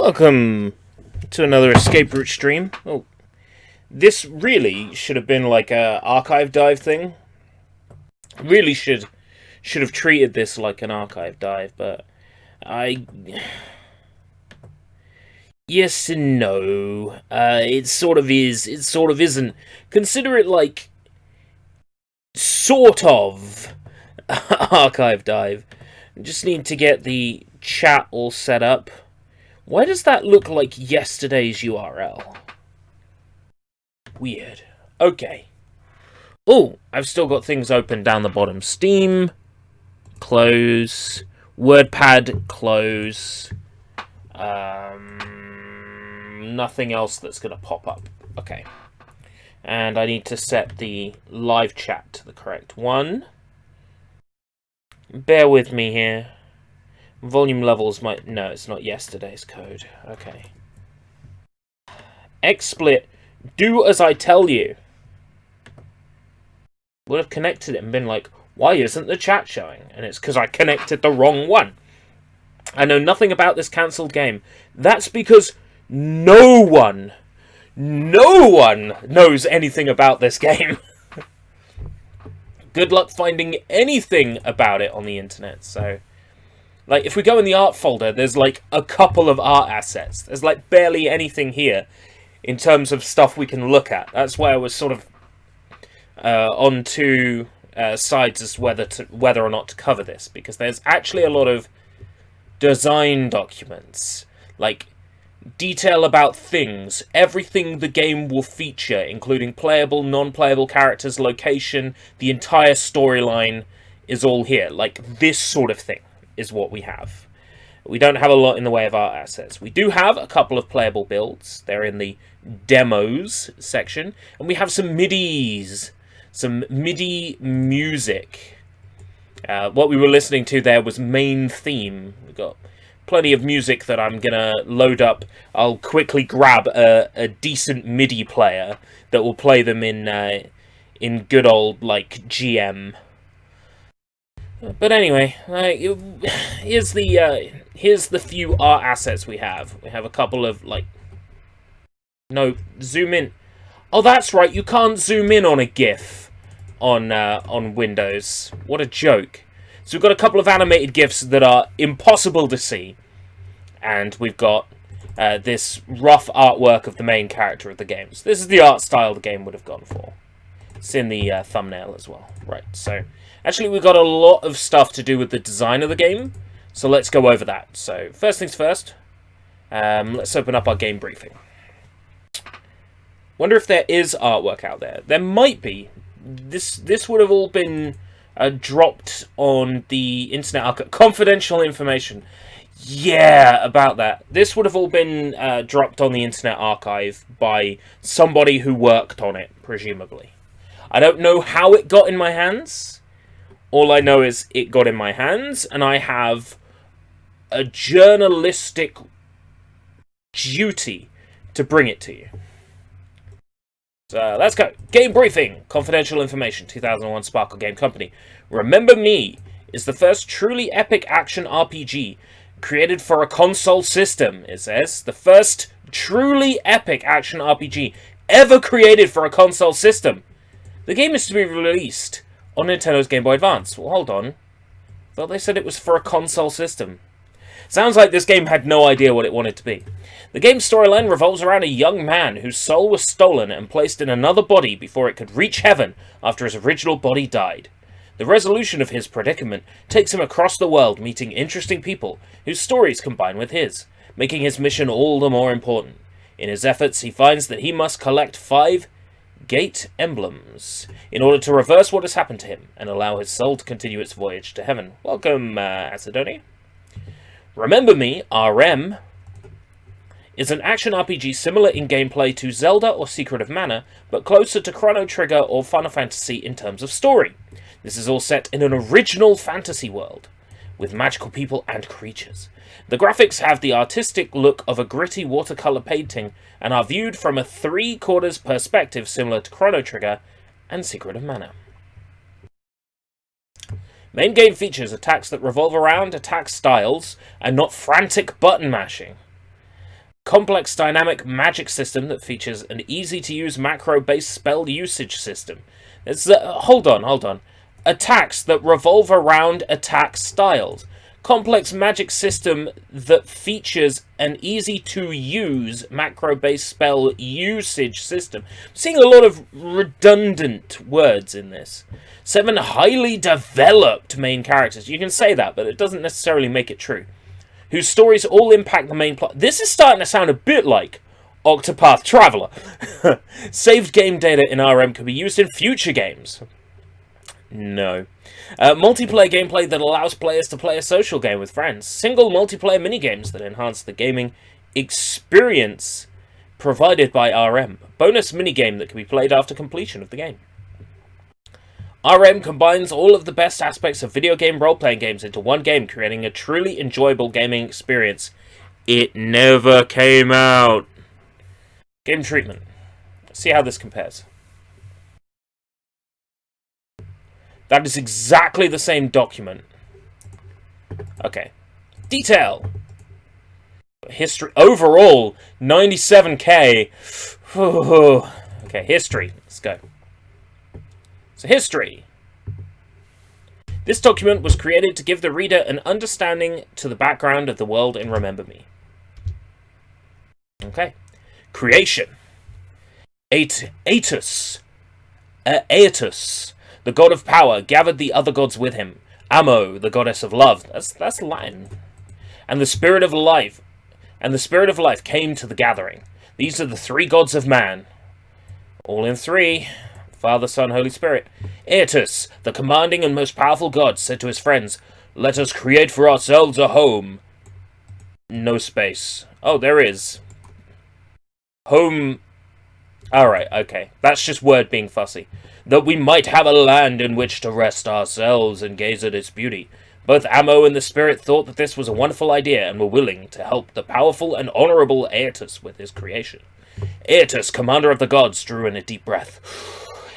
Welcome to another escape route stream. Oh, this really should have been like a archive dive thing. Really should have treated this like an archive dive, but yes and no. It sort of is. It sort of isn't. Consider it like sort of archive dive. Just need to get the chat all set up. Why does that look like yesterday's URL? Weird. Okay. Oh, I've still got things open down the bottom. Steam, close. WordPad, close. Nothing else that's going to pop up. Okay. And I need to set the live chat to the correct one. Bear with me here. Volume levels might... No, it's not yesterday's code. Okay. XSplit, do as I tell you. Would have connected it and been like, why isn't the chat showing? And it's because I connected the wrong one. I know nothing about this cancelled game. That's because no one knows anything about this game. Good luck finding anything about it on the internet, so... Like, if we go in the art folder, there's, like, a couple of art assets. There's, like, barely anything here in terms of stuff we can look at. That's why I was sort of on two sides as whether or not to cover this. Because there's actually a lot of design documents. Like, detail about things. Everything the game will feature, including playable, non-playable characters, location, the entire storyline is all here. Like, this sort of thing is what we have. We don't have a lot in the way of art assets. We do have a couple of playable builds. They're in the demos section. And we have some MIDIs. Some MIDI music. What we were listening to there was main theme. We've got plenty of music that I'm going to load up. I'll quickly grab a decent MIDI player that will play them in good old, like, GM. But anyway, here's the few art assets we have. We have a couple of, like... No, zoom in. Oh, that's right, you can't zoom in on a GIF on Windows. What a joke. So we've got a couple of animated GIFs that are impossible to see. And we've got this rough artwork of the main character of the game. So this is the art style the game would have gone for. It's in the thumbnail as well. Right, so... Actually, we've got a lot of stuff to do with the design of the game, so let's go over that. So, first things first, let's open up our game briefing. Wonder if there is artwork out there. There might be. This would have all been dropped on the Internet Archive. Confidential information. Yeah, about that. This would have all been dropped on the Internet Archive by somebody who worked on it, presumably. I don't know how it got in my hands. All I know is it got in my hands, and I have a journalistic duty to bring it to you. So, let's go. Game briefing. Confidential information. 2001 Sparkle Game Company. Remember Me is the first truly epic action RPG created for a console system, it says. The first truly epic action RPG ever created for a console system. The game is to be released on Nintendo's Game Boy Advance. Well, hold on. I thought they said it was for a console system. Sounds like this game had no idea what it wanted to be. The game's storyline revolves around a young man whose soul was stolen and placed in another body before it could reach heaven after his original body died. The resolution of his predicament takes him across the world, meeting interesting people whose stories combine with his, making his mission all the more important. In his efforts, he finds that he must collect 5 gate emblems in order to reverse what has happened to him and allow his soul to continue its voyage to heaven. Welcome, Acidoni. Remember Me, RM, is an action RPG similar in gameplay to Zelda or Secret of Mana, but closer to Chrono Trigger or Final Fantasy in terms of story. This is all set in an original fantasy world, with magical people and creatures. The graphics have the artistic look of a gritty watercolor painting and are viewed from a 3/4 perspective similar to Chrono Trigger and Secret of Mana. Main game features attacks that revolve around attack styles and not frantic button mashing. complex dynamic magic system that features an easy-to-use macro-based spell usage system. Hold on. Attacks that revolve around attack styles. Complex magic system that features an easy-to-use macro-based spell usage system. I'm seeing a lot of redundant words in this. 7 highly developed main characters. You can say that, but it doesn't necessarily make it true. Whose stories all impact the main plot. This is starting to sound a bit like Octopath Traveler. Saved game data in RM can be used in future games. No. Multiplayer gameplay that allows players to play a social game with friends. Single multiplayer minigames that enhance the gaming experience provided by RM. Bonus minigame that can be played after completion of the game. RM combines all of the best aspects of video game role-playing games into one game, creating a truly enjoyable gaming experience. It never came out. Game treatment. Let's see how this compares. That is exactly the same document. Okay. Detail. History. Overall, 97k. Okay, history. Let's go. So, history. This document was created to give the reader an understanding to the background of the world in Remember Me. Okay. Creation. Aetus, the god of power, gathered the other gods with him. Amo, the goddess of love. That's Latin. And the spirit of life. Came to the gathering. These are the 3 gods of man. All in 3. Father, Son, Holy Spirit. Aetus, the commanding and most powerful god, said to his friends, "Let us create for ourselves a home." No space. Oh, there is. Home. Alright, okay. That's just word being fussy. That we might have a land in which to rest ourselves and gaze at its beauty. Both Amo and the spirit thought that this was a wonderful idea and were willing to help the powerful and honorable Aetus with his creation. Aetus, commander of the gods, drew in a deep breath.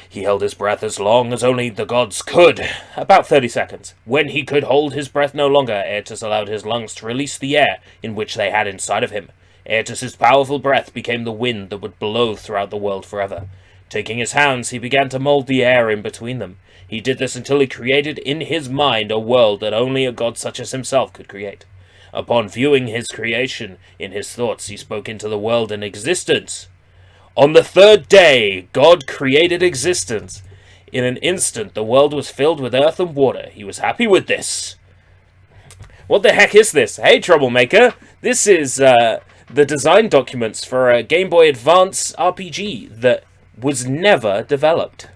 He held his breath as long as only the gods could, about 30 seconds. When he could hold his breath no longer, Aetus allowed his lungs to release the air in which they had inside of him. Aetus's powerful breath became the wind that would blow throughout the world forever. Taking his hands, he began to mold the air in between them. He did this until he created in his mind a world that only a god such as himself could create. Upon viewing his creation, in his thoughts he spoke into the world and existence. On the 3rd day, God created existence. In an instant, the world was filled with earth and water. He was happy with this. What the heck is this? Hey, Troublemaker! This is the design documents for a Game Boy Advance RPG that was never developed.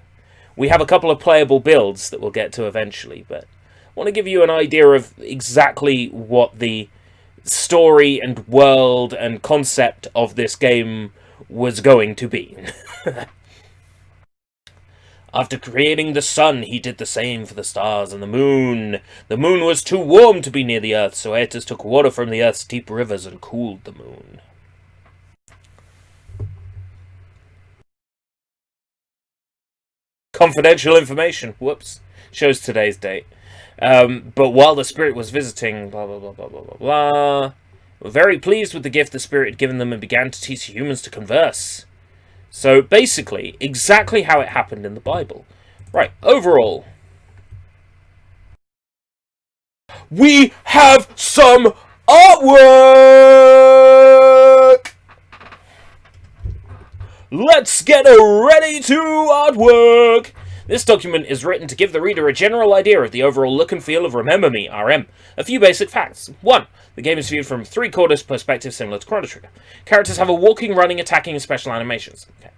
We have a couple of playable builds that we'll get to eventually, but I want to give you an idea of exactly what the story and world and concept of this game was going to be. After creating the sun, he did the same for the stars and the moon. The moon was too warm to be near the earth, so Aetus took water from the earth's deep rivers and cooled the moon. Confidential information. Whoops. Shows today's date. But while the spirit was visiting, blah, blah, blah, blah, blah, blah, blah, were very pleased with the gift the spirit had given them and began to teach humans to converse. So, basically, exactly how it happened in the Bible. Right, overall. We have some artwork! Let's get ready to artwork! This document is written to give the reader a general idea of the overall look and feel of Remember Me, RM. A few basic facts. 1. The game is viewed from 3/4 perspective similar to Chrono Trigger. Characters have a walking, running, attacking, and special animations. Okay.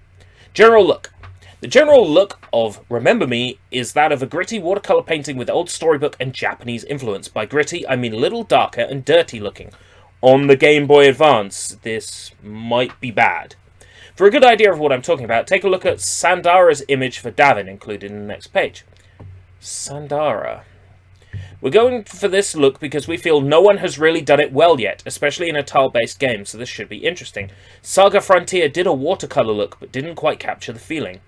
General look. The general look of Remember Me is that of a gritty watercolor painting with old storybook and Japanese influence. By gritty, I mean a little darker and dirty looking. On the Game Boy Advance, this might be bad. For a good idea of what I'm talking about, take a look at Sandara's image for Davin included in the next page. Sandara. We're going for this look because we feel no one has really done it well yet, especially in a tile-based game, so this should be interesting. Saga Frontier did a watercolor look, but didn't quite capture the feeling.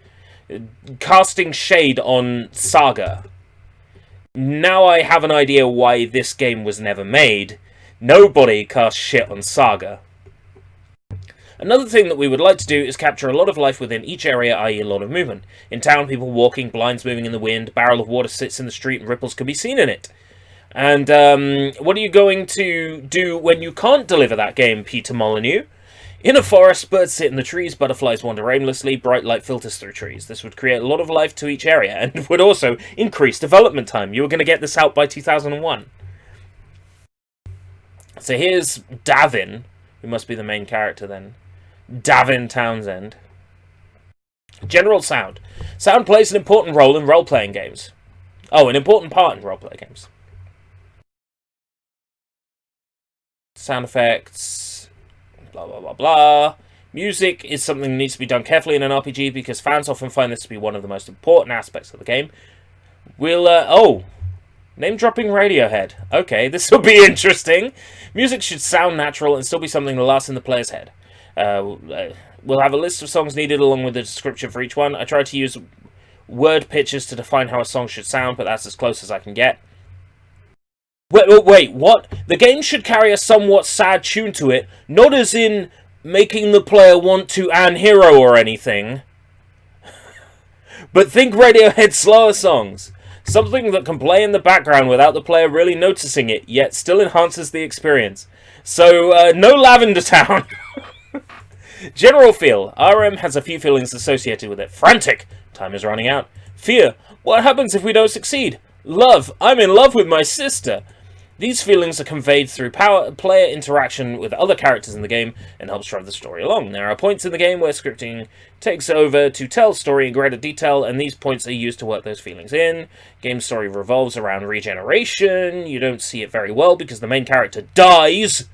Casting shade on Saga. Now I have an idea why this game was never made. Nobody cast shit on Saga. Another thing that we would like to do is capture a lot of life within each area, i.e. a lot of movement. In town, people walking, blinds moving in the wind, a barrel of water sits in the street and ripples can be seen in it. And what are you going to do when you can't deliver that game, Peter Molyneux? In a forest, birds sit in the trees, butterflies wander aimlessly, bright light filters through trees. This would create a lot of life to each area, and would also increase development time. You were going to get this out by 2001. So here's Davin, who must be the main character then. Davin Townsend. General sound. Sound plays an important role in role-playing games. Oh, an important part in role-playing games. Sound effects, blah, blah, blah, blah. Music is something that needs to be done carefully in an RPG because fans often find this to be one of the most important aspects of the game. We'll, name-dropping Radiohead. Okay, this will be interesting. Music should sound natural and still be something that lasts in the player's head. We'll have a list of songs needed along with a description for each one. I try to use word pictures to define how a song should sound, but that's as close as I can get. Wait, what? The game should carry a somewhat sad tune to it, not as in making the player want to Ann Hero or anything. But think Radiohead's slower songs. Something that can play in the background without the player really noticing it, yet still enhances the experience. So, no Lavender Town. General feel. RM has a few feelings associated with it. Frantic. Time is running out. Fear. What happens if we don't succeed? Love. I'm in love with my sister. These feelings are conveyed through player interaction with other characters in the game and helps drive the story along. There are points in the game where scripting takes over to tell story in greater detail, and these points are used to work those feelings in. Game story revolves around regeneration. You don't see it very well because the main character dies.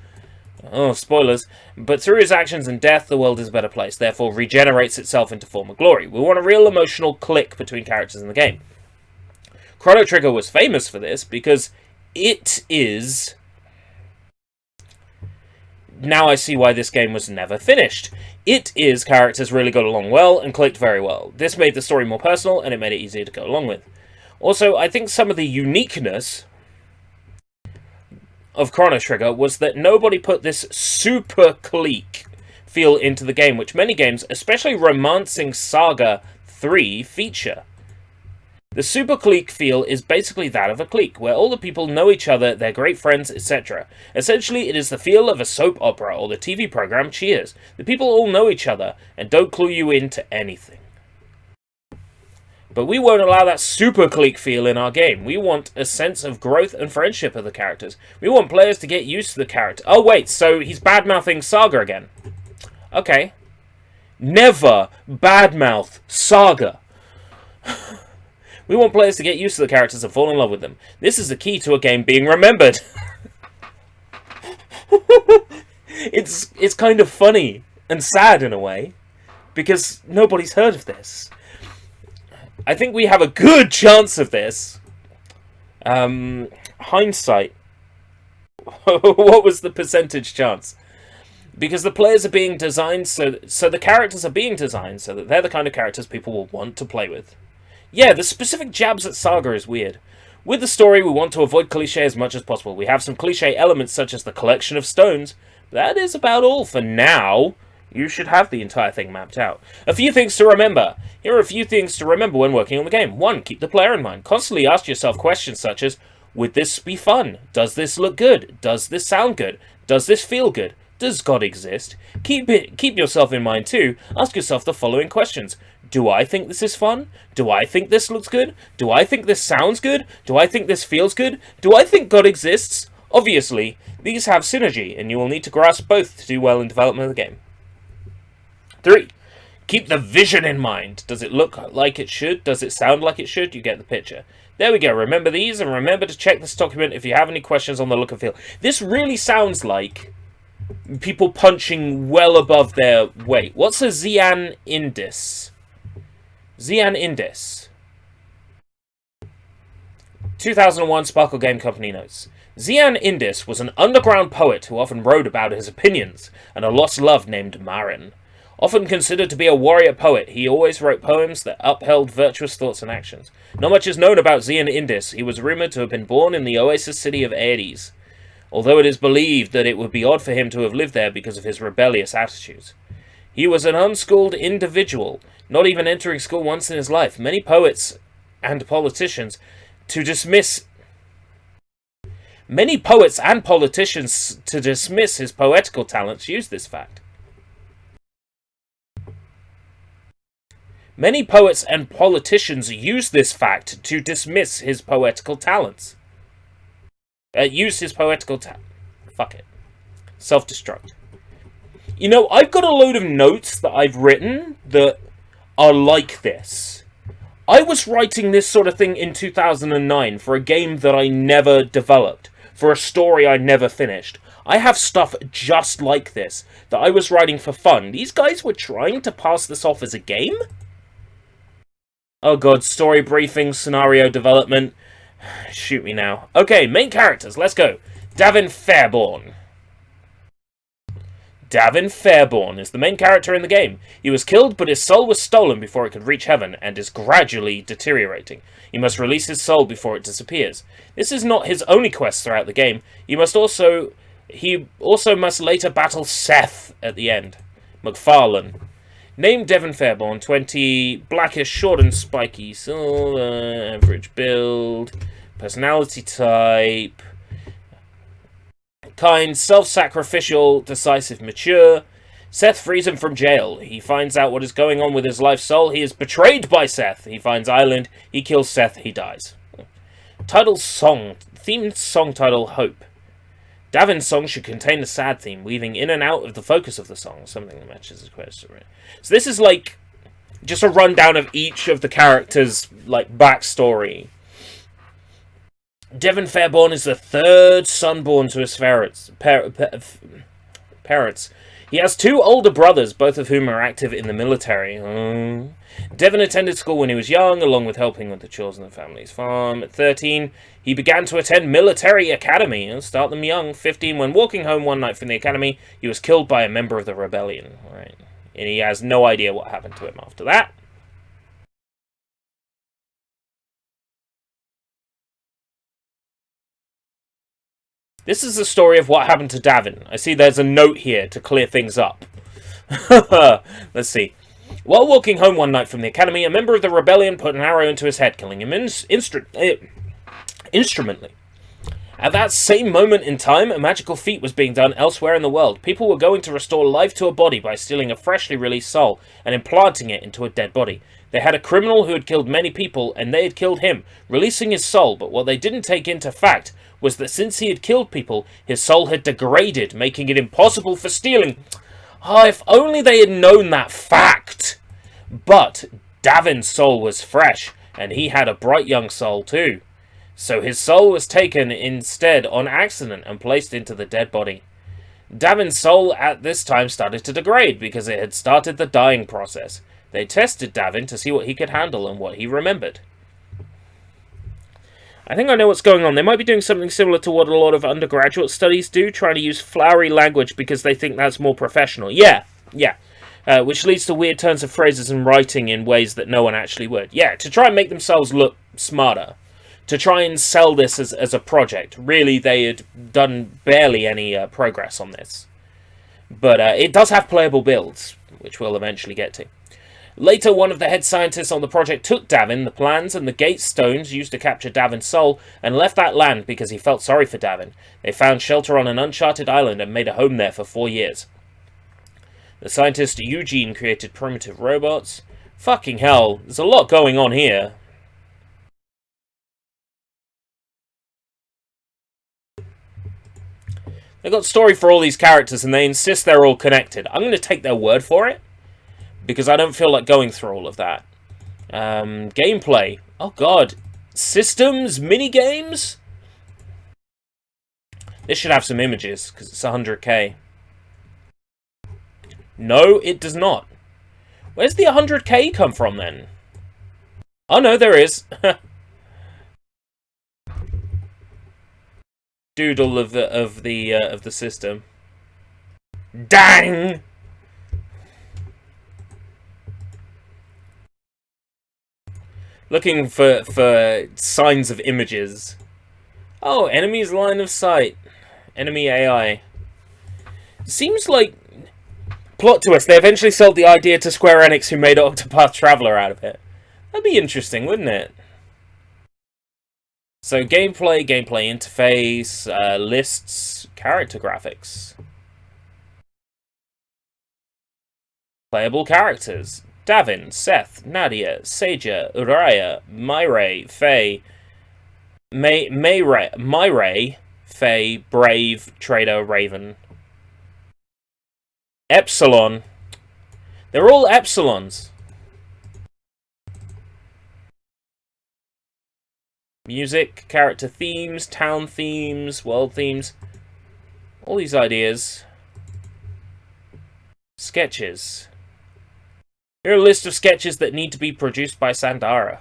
Oh, spoilers. But through his actions and death, the world is a better place, therefore regenerates itself into former glory. We want a real emotional click between characters in the game. Chrono Trigger was famous for this because it is... Now I see why this game was never finished. It is characters really got along well and clicked very well. This made the story more personal and it made it easier to go along with. Also, I think some of the uniqueness of Chrono Trigger was that nobody put this super clique feel into the game, which many games, especially Romancing Saga 3, feature. The super clique feel is basically that of a clique, where all the people know each other, they're great friends, etc. Essentially, it is the feel of a soap opera or the TV program Cheers. The people all know each other and don't clue you into anything. But we won't allow that super clique feel in our game. We want a sense of growth and friendship of the characters. We want players to get used to the character. Oh wait, so he's badmouthing Saga again. Okay. Never badmouth Saga. We want players to get used to the characters and fall in love with them. This is the key to a game being remembered. It's kind of funny and sad in a way, because nobody's heard of this. I think we have a good chance of this. Hindsight. What was the percentage chance? Because the players are being designed so the characters are being designed so that they're the kind of characters people will want to play with. Yeah, the specific jabs at Saga is weird. With the story, we want to avoid cliché as much as possible. We have some cliché elements such as the collection of stones. That is about all for now. You should have the entire thing mapped out. A few things to remember. Here are a few things to remember when working on the game. 1. Keep the player in mind. Constantly ask yourself questions such as, would this be fun? Does this look good? Does this sound good? Does this feel good? Does God exist? Keep yourself in mind too. Ask yourself the following questions. Do I think this is fun? Do I think this looks good? Do I think this sounds good? Do I think this feels good? Do I think God exists? Obviously, these have synergy, and you will need to grasp both to do well in development of the game. 3. Keep the vision in mind. Does it look like it should? Does it sound like it should? You get the picture. There we go. Remember these, and remember to check this document if you have any questions on the look and feel. This really sounds like people punching well above their weight. What's a Xian Indis? Xian Indis. 2001 Sparkle Game Company notes. Xian Indis was an underground poet who often wrote about his opinions and a lost love named Marin. Often considered to be a warrior poet, he always wrote poems that upheld virtuous thoughts and actions. Not much is known about Xian Indis. He was rumored to have been born in the oasis city of Ares, although it is believed that it would be odd for him to have lived there because of his rebellious attitudes. He was an unschooled individual, not even entering school once in his life. Many poets and politicians to dismiss his poetical talents use this fact. Many poets and politicians use this fact to dismiss his poetical talents. Fuck it. Self-destruct. You know, I've got a load of notes that I've written that are like this. I was writing this sort of thing in 2009 for a game that I never developed, for a story I never finished. I have stuff just like this that I was writing for fun. These guys were trying to pass this off as a game? Oh god, story briefing, scenario development. Shoot me now. Okay, main characters, let's go. Davin Fairborn. Davin Fairborn is the main character in the game. He was killed, but his soul was stolen before it could reach heaven, and is gradually deteriorating. He must release his soul before it disappears. This is not his only quest throughout the game. He also must later battle Seth at the end. McFarlane. Name Devon Fairborn, 20, blackish, short and spiky, silver, average build, personality type, kind, self-sacrificial, decisive, mature. Seth frees him from jail. He finds out what is going on with his life soul. He is betrayed by Seth. He finds Island. He kills Seth. He dies. Title song. Themed song title, Hope. Davin's song should contain a sad theme, weaving in and out of the focus of the song, something that matches his question. So this is like just a rundown of each of the characters' like backstory. Devon Fairborn is the third son born to his parents. He has two older brothers, both of whom are active in the military. Devon attended school when he was young, along with helping with the chores on the family's farm. At 13, he began to attend military academy, and start them young. 15, when walking home one night from the academy, he was killed by a member of the rebellion. Right. And he has no idea what happened to him after that. This is the story of what happened to Davin. I see there's a note here to clear things up. Let's see. While walking home one night from the academy, a member of the rebellion put an arrow into his head, killing him instrumentally. At that same moment in time, a magical feat was being done elsewhere in the world. People were going to restore life to a body by stealing a freshly released soul and implanting it into a dead body. They had a criminal who had killed many people, and they had killed him, releasing his soul, but what they didn't take into fact was that since he had killed people, his soul had degraded, making it impossible for stealing. Oh, if only they had known that fact! But Davin's soul was fresh, and he had a bright young soul too. So his soul was taken instead on accident and placed into the dead body. Davin's soul at this time started to degrade because it had started the dying process. They tested Davin to see what he could handle and what he remembered. I think I know what's going on. They might be doing something similar to what a lot of undergraduate studies do, trying to use flowery language because they think that's more professional. Yeah. Which leads to weird turns of phrases and writing in ways that no one actually would. Yeah, to try and make themselves look smarter. To try and sell this as a project. Really, they had done barely any progress on this. But it does have playable builds, which we'll eventually get to. Later, one of the head scientists on the project took Davin, the plans, and the gate stones used to capture Davin's soul, and left that land because he felt sorry for Davin. They found shelter on an uncharted island and made a home there for 4 years. The scientist Eugene created primitive robots. Fucking hell, there's a lot going on here. They've got story for all these characters, and they insist they're all connected. I'm going to take their word for it, because I don't feel like going through all of that. Gameplay. Oh god. Systems? Minigames? This should have some images, because it's 100k. No, it does not. Where's the 100k come from, then? Oh no, there is. Doodle of the system. Dang! Looking for signs of images. Oh, enemy's line of sight. Enemy AI. Seems like Plot twist, they eventually sold the idea to Square Enix, who made Octopath Traveler out of it. That'd be interesting, wouldn't it? So gameplay interface, lists, character graphics. Playable characters. Davin, Seth, Nadia, Seja, Uraya, Myray, Faye, Myray, Faye, Brave, Trader, Raven. Epsilon. They're all Epsilons. Music, character themes, town themes, world themes. All these ideas. Sketches. Here are a list of sketches that need to be produced by Sandara.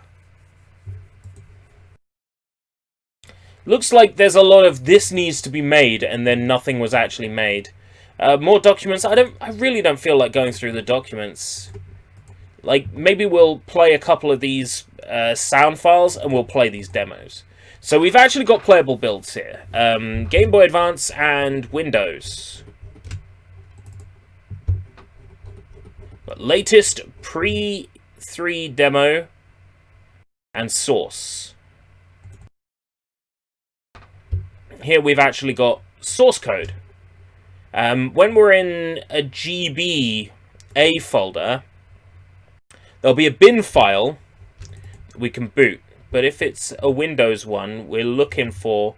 Looks like there's a lot of this needs to be made and then nothing was actually made. More documents. I really don't feel like going through the documents. Like, maybe we'll play a couple of these sound files and we'll play these demos. So we've actually got playable builds here. Game Boy Advance and Windows. But latest pre-3 demo and source. Here we've actually got source code. When we're in a GBA folder, there'll be a bin file that we can boot. But if it's a Windows one, we're looking for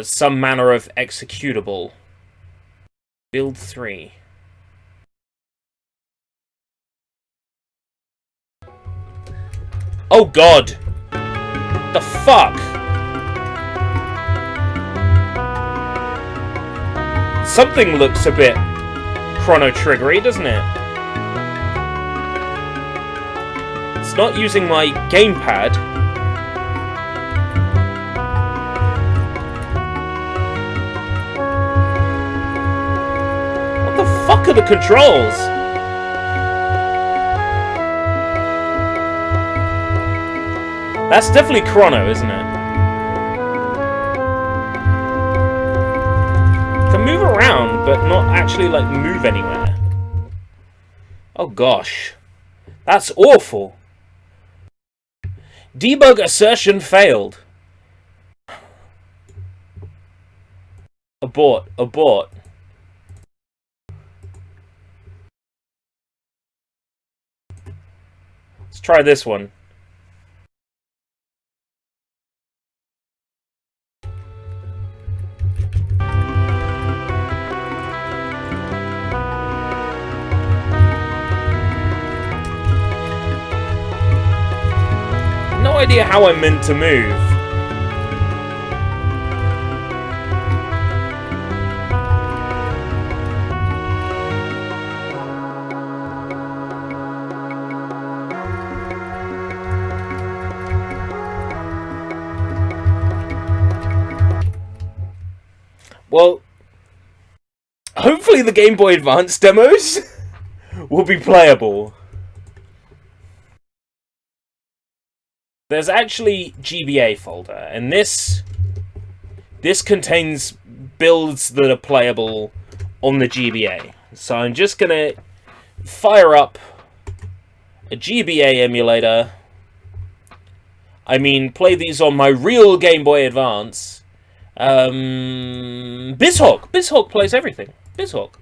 some manner of executable. Build 3. Oh god! The fuck? Something looks a bit Chrono Triggery, doesn't it? It's not using my gamepad. What the fuck are the controls? That's definitely Chrono, isn't it? Can move around, but not actually, like, move anywhere. Oh gosh. That's awful. Debug assertion failed. Abort. Abort. Let's try this one. No idea how I'm meant to move. Well, hopefully the Game Boy Advance demos will be playable. There's actually GBA folder, and this contains builds that are playable on the GBA. So I'm just gonna fire up a GBA emulator. I mean, play these on my real Game Boy Advance. BizHawk plays everything. BizHawk.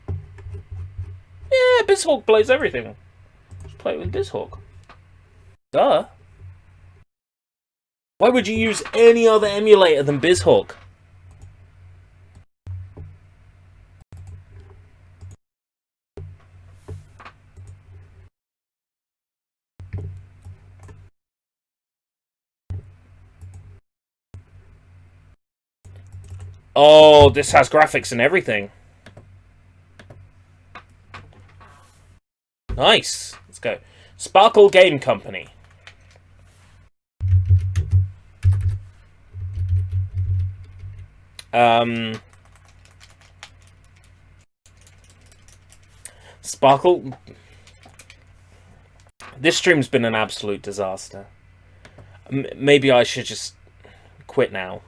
Yeah, BizHawk plays everything. Just play it with BizHawk. Duh. Why would you use any other emulator than BizHawk? Oh, this has graphics and everything. Nice. Let's go. Sparkle Game Company. Sparkle. This stream's been an absolute disaster. Maybe I should just quit now.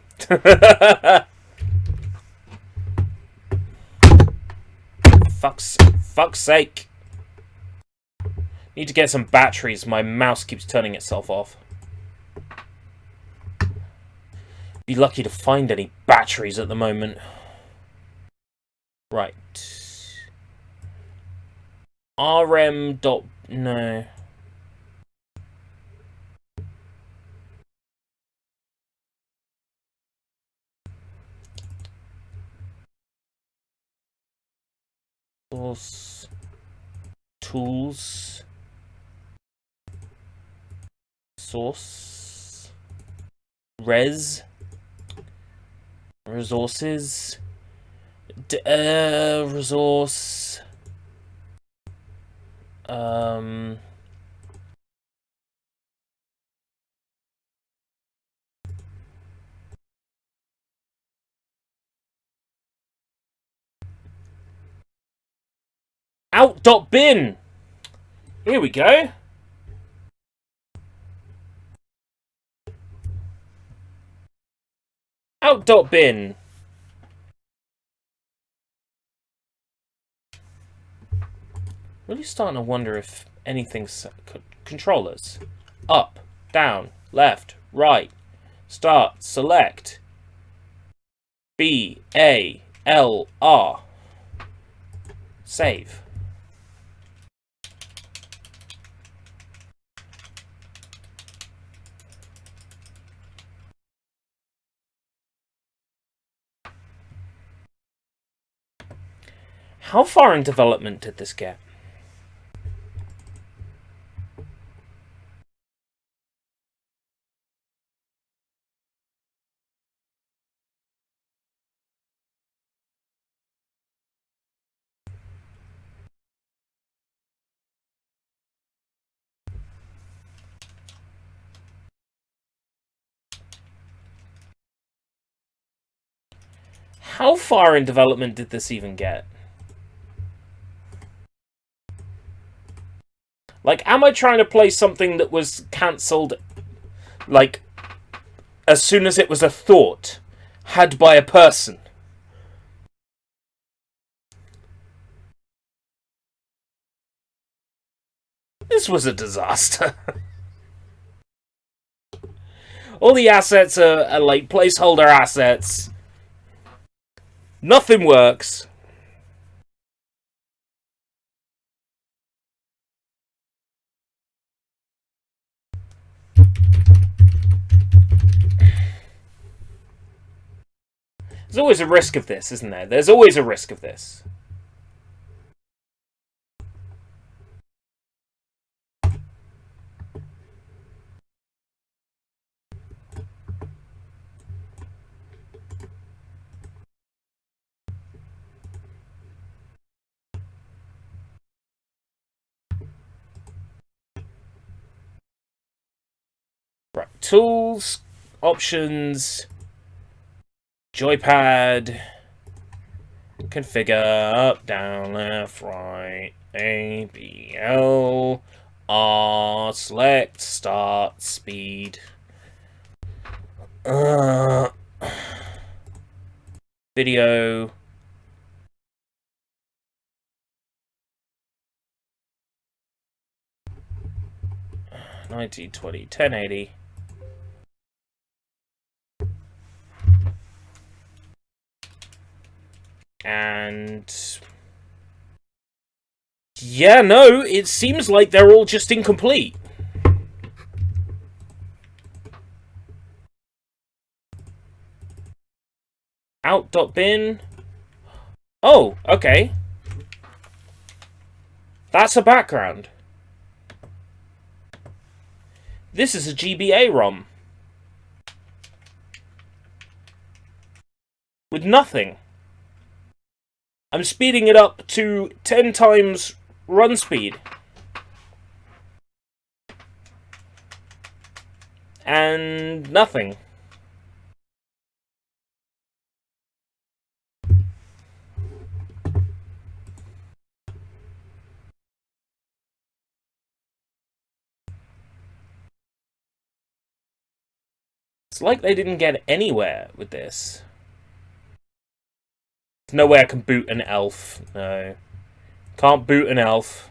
Fuck's sake. Need to get some batteries. My mouse keeps turning itself off. Be lucky to find any batteries at the moment. Right. RM dot... No. Source. Tools. Source. Resources. Resource. Out.bin. Here we go. Out.bin. Really starting to wonder if anything's... Controllers. Up, down, left, right. Start, select. B, A, L, R. Save. How far in development did this get? How far in development did this even get? Like, am I trying to play something that was cancelled, like, as soon as it was a thought, had by a person? This was a disaster. All the assets are like placeholder assets. Nothing works. There's always a risk of this, isn't there? There's always a risk of this. Right, tools, options, joypad, configure, up, down, left, right, A, B, L, R, select, start, speed. Video. $1920, $1080. And yeah, no, it seems like they're all just incomplete. Out.bin. Oh, okay. That's a background. This is a GBA ROM. With nothing. I'm speeding it up to 10 times run speed. And nothing. It's like they didn't get anywhere with this. There's no way I can boot an elf. No. Can't boot an elf.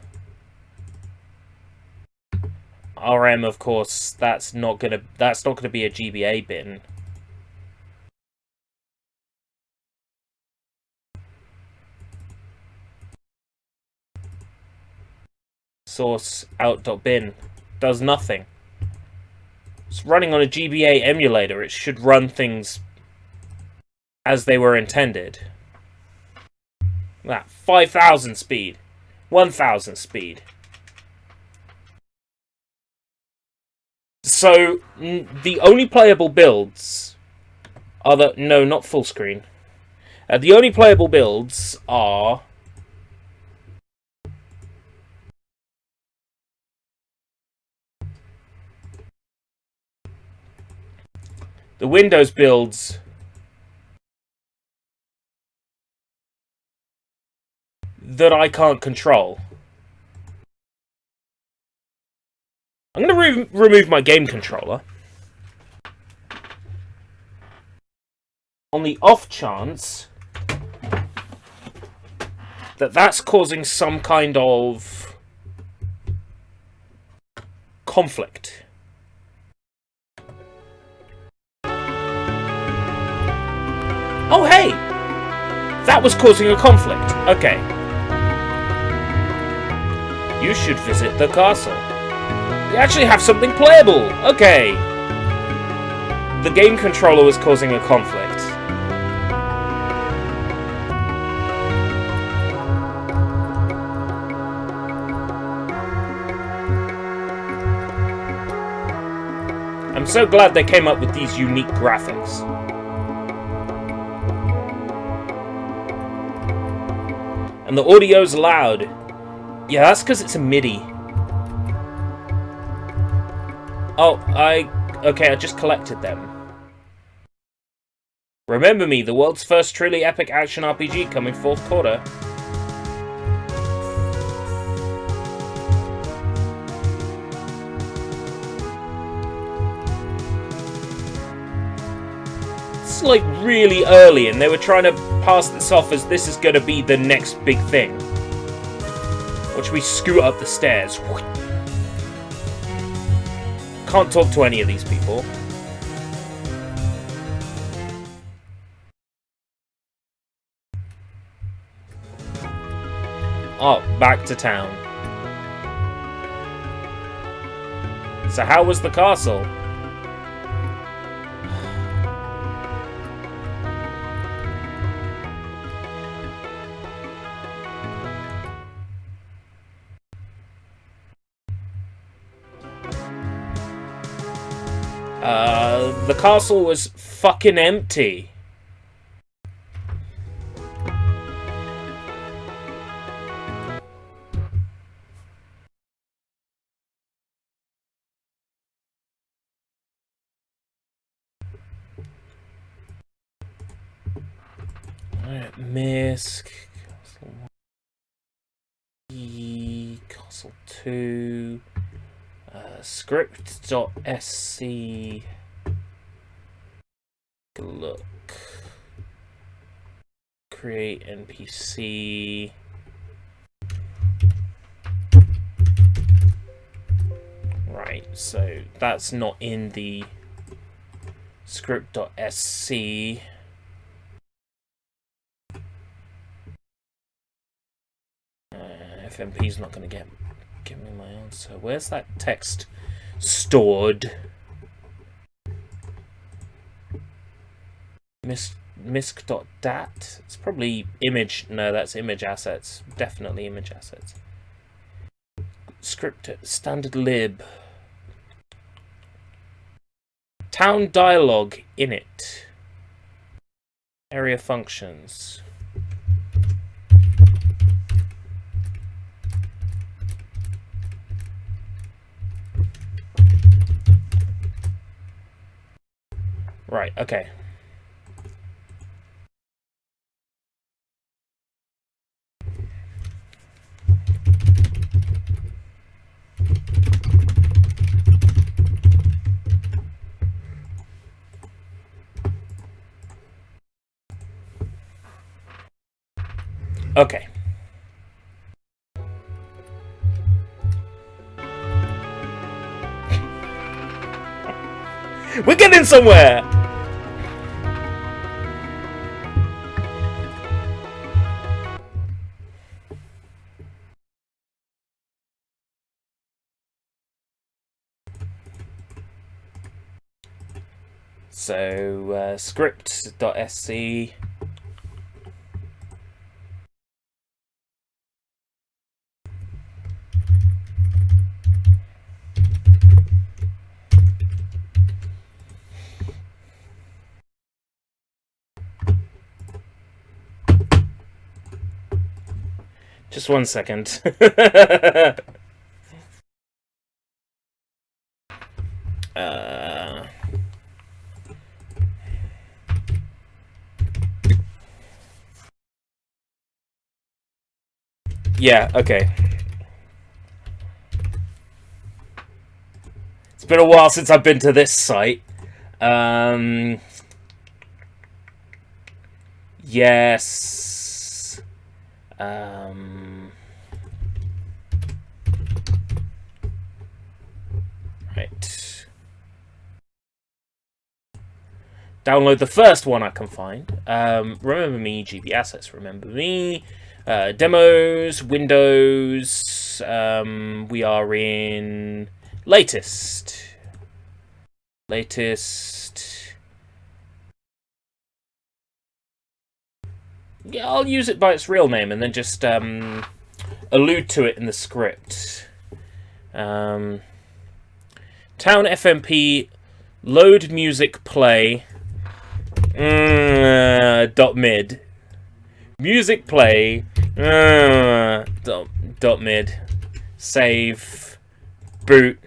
RM, of course, that's not gonna be a GBA bin. Source out.bin does nothing. It's running on a GBA emulator. It should run things as they were intended. That 5,000 speed, 1,000 speed. So the only playable builds are no, not full screen. The only playable builds are the Windows builds that I can't control. I'm going to remove my game controller. On the off chance that that's causing some kind of conflict. Oh, hey! That was causing a conflict. Okay. You should visit the castle. You actually have something playable! Okay! The game controller was causing a conflict. I'm so glad they came up with these unique graphics. And the audio's loud. Yeah, that's because it's a MIDI. Oh, okay, I just collected them. Remember Me, the world's first truly epic action RPG coming 4th quarter. It's like really early and they were trying to pass this off as this is going to be the next big thing. Watch me scoot up the stairs. Can't talk to any of these people. Oh, back to town. So how was the castle? The castle was fucking empty. Alright, Misk. Castle 2. Script.sc. Look. Create NPC. Right, so that's not in the script.sc. FMP's not going to give me my answer. Where's that text stored? Misc.dat? It's probably image. No, that's image assets. Definitely image assets. Script standard lib. Town dialogue init. Area functions. Right, okay. Okay. We're getting somewhere! So, script.sc. Just 1 second. Yeah, okay. It's been a while since I've been to this site. Yes. Right. Download the first one I can find. Remember me, GB assets. Remember me. Demos, Windows. We are in latest. Latest. Yeah, I'll use it by its real name and then just allude to it in the script. Town FMP load music play dot mid. Music play dot mid. Save. Boot.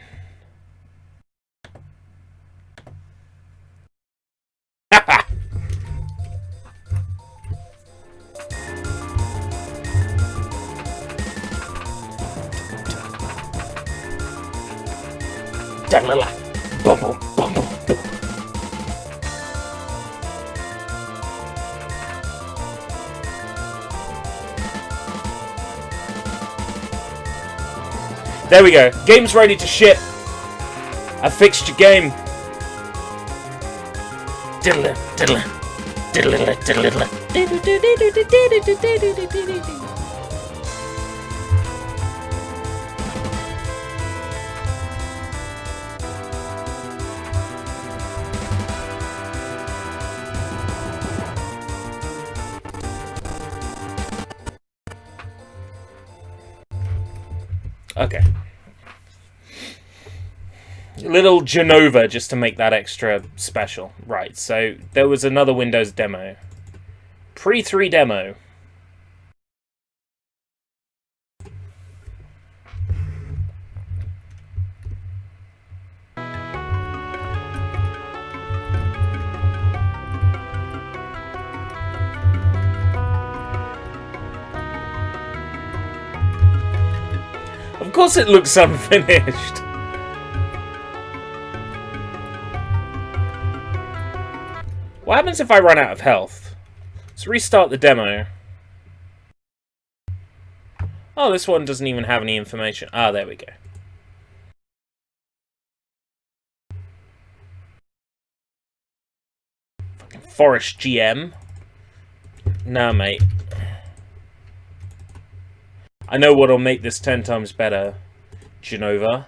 There we go. Game's ready to ship. I fixed your game. Diddle diddle diddle diddle diddle. Okay. Little Genova, just to make that extra special. Right, so there was another Windows demo. Pre-3 demo. Of course it looks unfinished. What happens if I run out of health? Let's restart the demo. Oh, this one doesn't even have any information. Ah, there we go. Fucking Forest GM. Nah, mate. I know what'll make this 10 times better, Genova.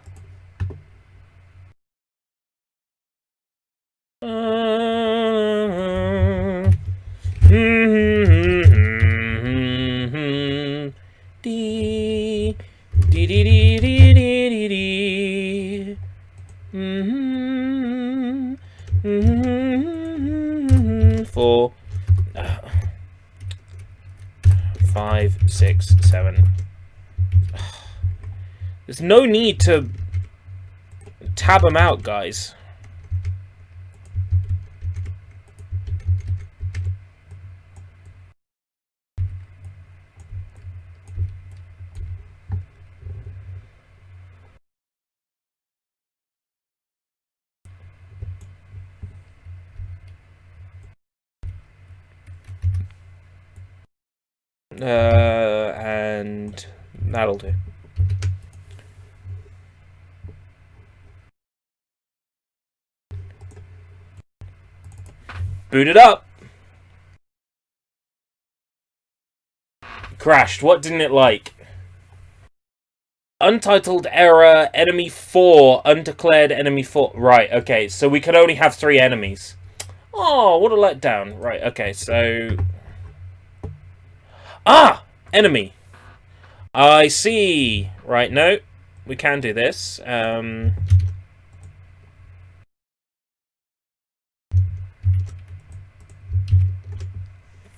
Four, 5, 6, 7. There's no need to tab them out, guys. And that'll do. Boot it up. Crashed. What didn't it like? Untitled error, enemy 4, undeclared enemy 4. Right, okay, so we could only have 3 enemies. Oh, what a letdown. Right, okay, so... Ah! Enemy. I see. Right, no. We can do this.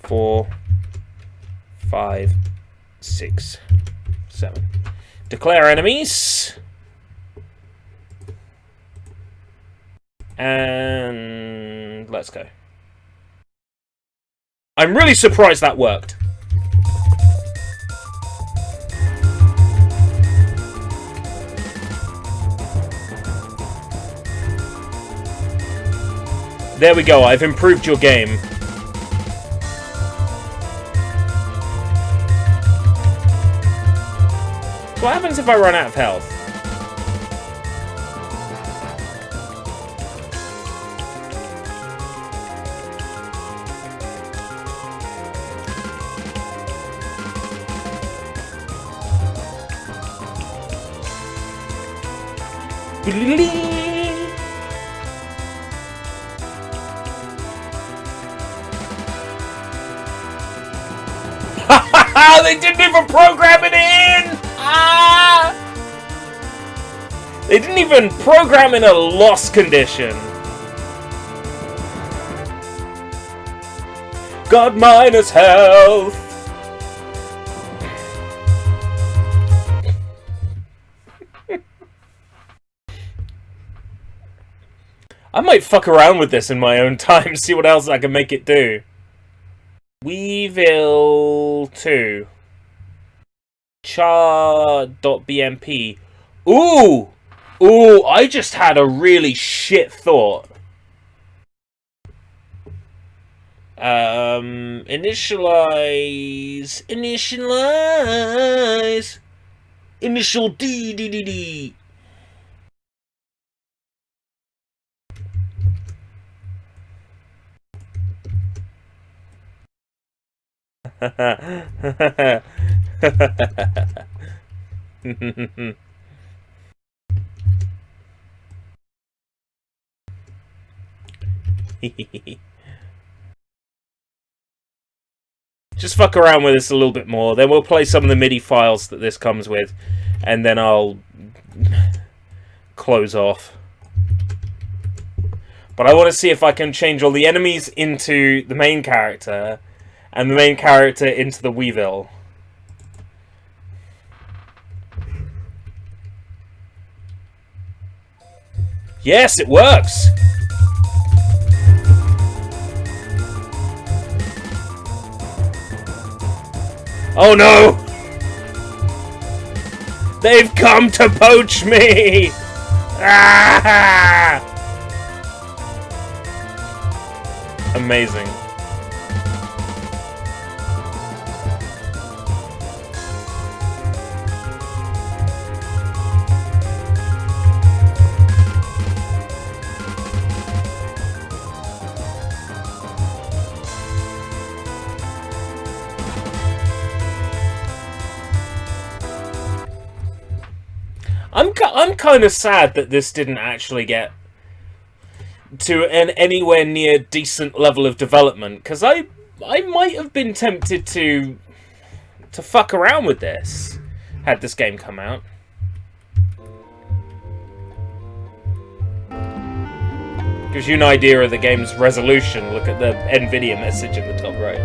4, 5, 6, 7. Declare enemies. And let's go. I'm really surprised that worked. There we go, I've improved your game. So what happens if I run out of health? They didn't even program it in! Ah! They didn't even program in a loss condition. God minus health. I might fuck around with this in my own time, see what else I can make it do. Weevil 2. Char.bmp. Ooh! Ooh, I just had a really shit thought. Initialize. Initialize. Initial D. Just fuck around with this a little bit more, then we'll play some of the MIDI files that this comes with, and then I'll close off. But I want to see if I can change all the enemies into the main character, and the main character into the Weevil. Yes, it works! Oh no! They've come to poach me! Ah! Amazing. I'm kind of sad that this didn't actually get to an anywhere near decent level of development, because I might have been tempted to fuck around with this had this game come out. Gives you an idea of the game's resolution. Look at the NVIDIA message in the top right.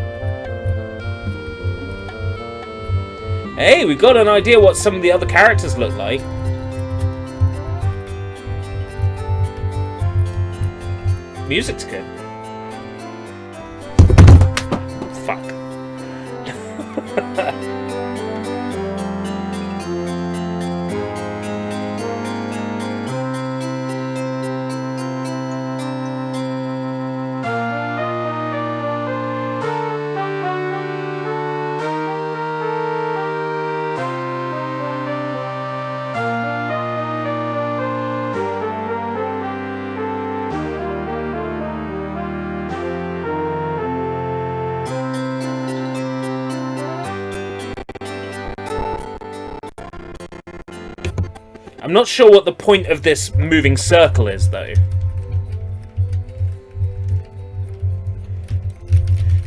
Hey, we got an idea what some of the other characters look like. Music's good. Fuck. I'm not sure what the point of this moving circle is, though.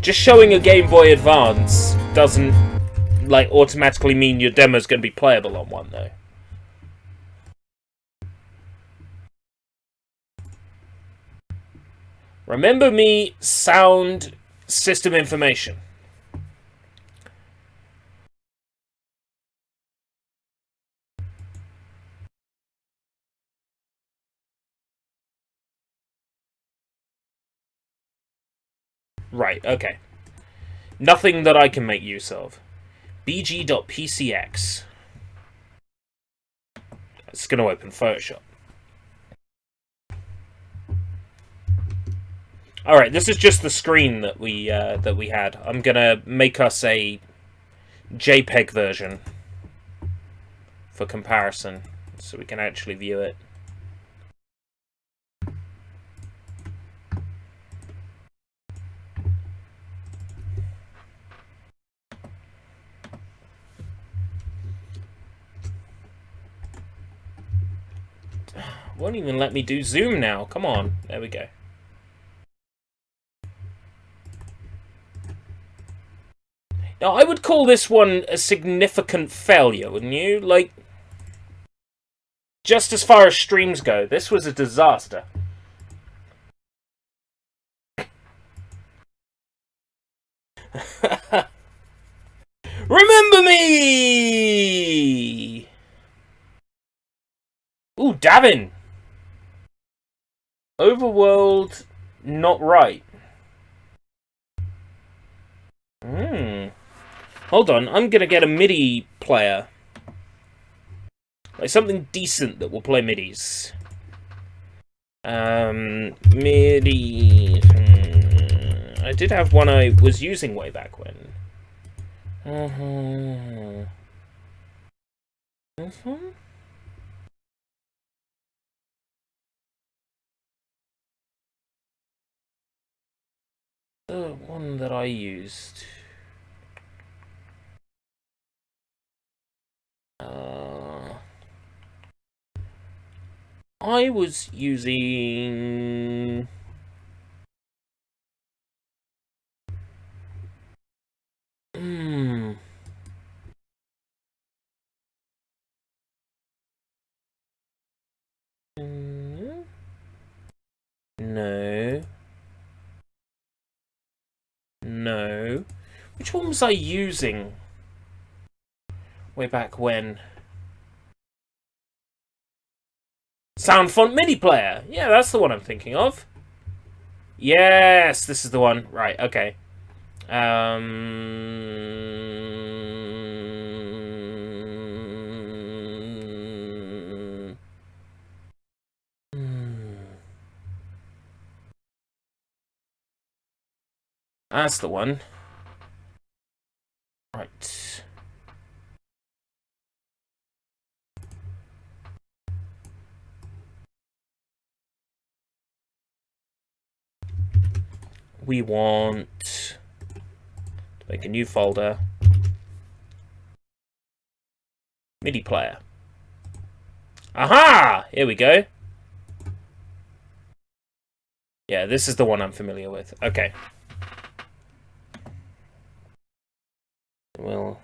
Just showing a Game Boy Advance doesn't, like, automatically mean your demo's going to be playable on one, though. Remember me, sound, system information. Right, okay. Nothing that I can make use of. bg.pcx. It's going to open Photoshop. Alright, this is just the screen that we had. I'm going to make us a JPEG version for comparison, so we can actually view it. Won't even let me do zoom now. Come on. There we go. Now, I would call this one a significant failure, wouldn't you? Like, just as far as streams go, this was a disaster. Remember me! Ooh, Davin! Overworld, not right. Hold on, I'm gonna get a MIDI player. Like something decent that will play MIDIs. MIDI... I did have one I was using way back when. The one that I used. I was using... No. No. Which one was I using? Way back when? Sound Font MIDI player. Yeah, that's the one I'm thinking of. Yes, this is the one. Right, okay. That's the one. Right. We want to make a new folder. MIDI player. Aha! Here we go. Yeah, this is the one I'm familiar with. Okay. Well...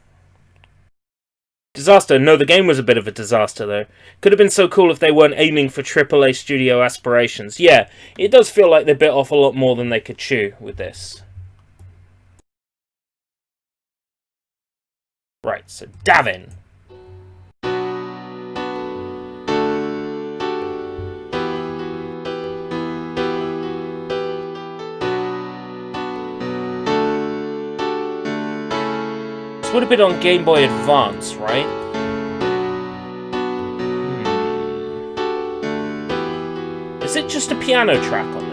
Disaster. No, the game was a bit of a disaster, though. Could have been so cool if they weren't aiming for AAA studio aspirations. Yeah, it does feel like they bit off a lot more than they could chew with this. Right, so Davin. This would have been on Game Boy Advance, right? Is it just a piano track on this?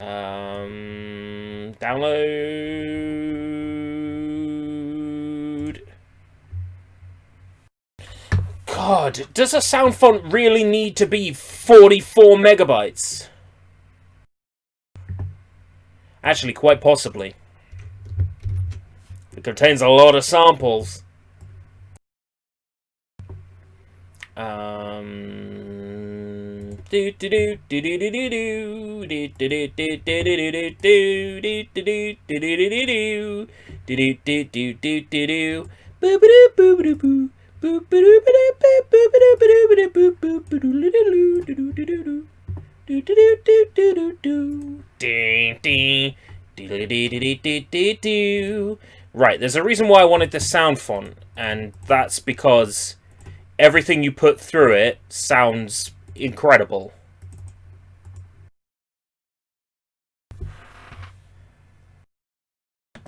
Download. God, does a sound font really need to be 44 megabytes? Actually, quite possibly. It contains a lot of samples. Right, there's a reason why I wanted the sound font, and that's because everything you put through it sounds incredible.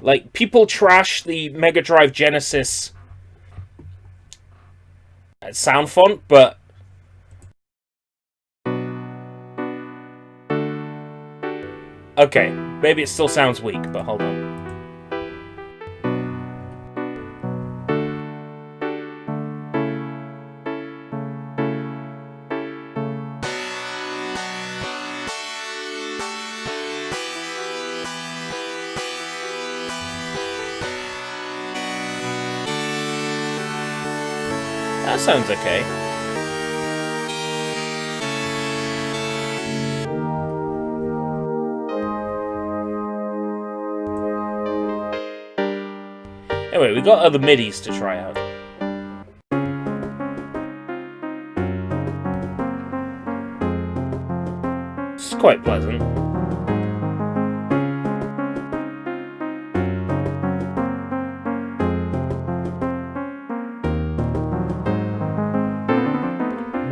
Like, people trash the Mega Drive Genesis sound font, but okay, maybe it still sounds weak, but hold on. That sounds okay. Anyway, we got other MIDIs to try out. It's quite pleasant.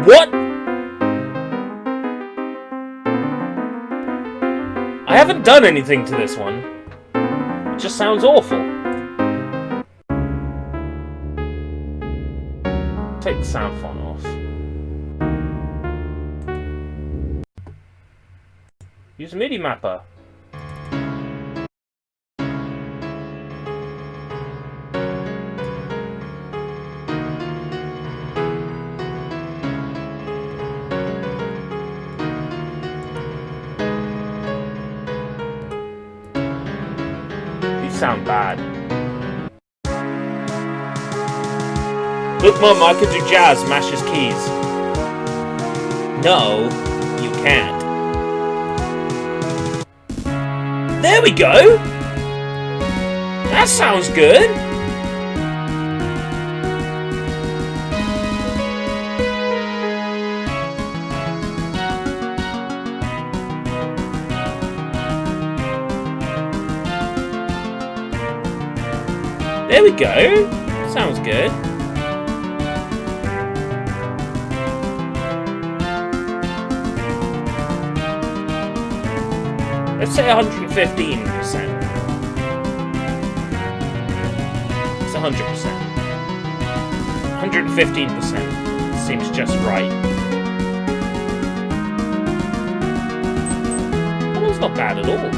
What? I haven't done anything to this one. It just sounds awful. Take the sound font off. Use MIDI mapper. Sound bad. Look, Mum, I can do jazz, mash his keys. No, you can't. There we go! That sounds good! There we go. Sounds good. Let's say 115%. It's 100%. 115% seems just right. Well, that's not bad at all.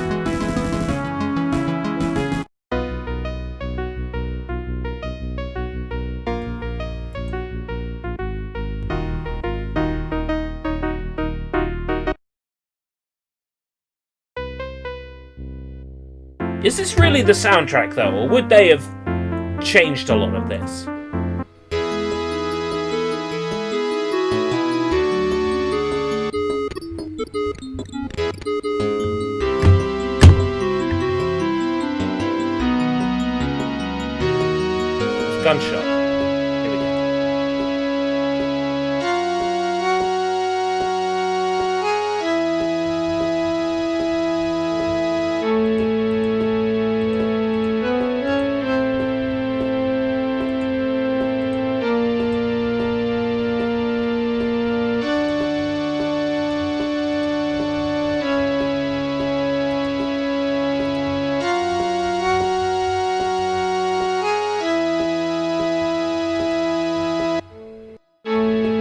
Is this really the soundtrack, though, or would they have changed a lot of this? It's gunshot. Here we go.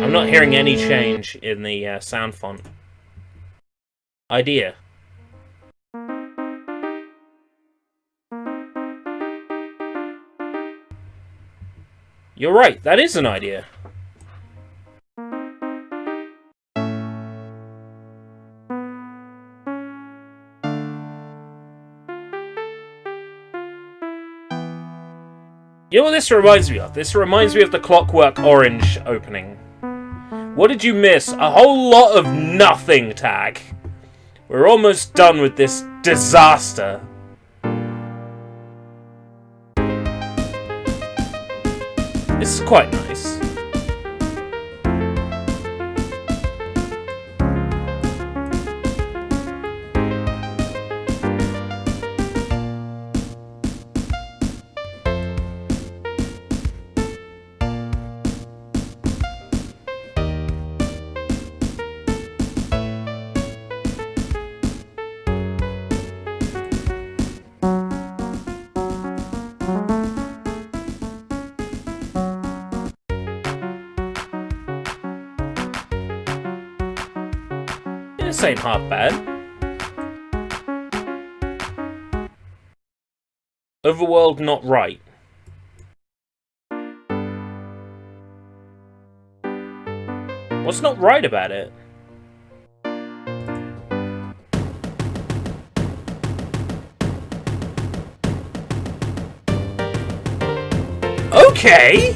I'm not hearing any change in the sound font. Idea. You're right, that is an idea. You know what this reminds me of? This reminds me of the Clockwork Orange opening. What did you miss? A whole lot of nothing, Tag. We're almost done with this disaster. This is quite nice. This ain't half bad. Overworld not right. What's not right about it? Okay!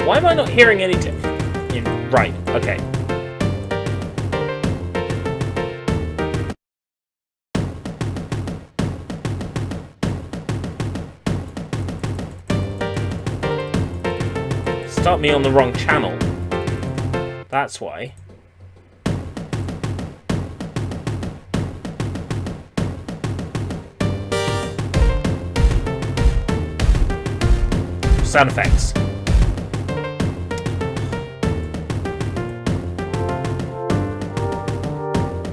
Why am I not hearing anything? Right, okay. Start me on the wrong channel. That's why. Sound effects.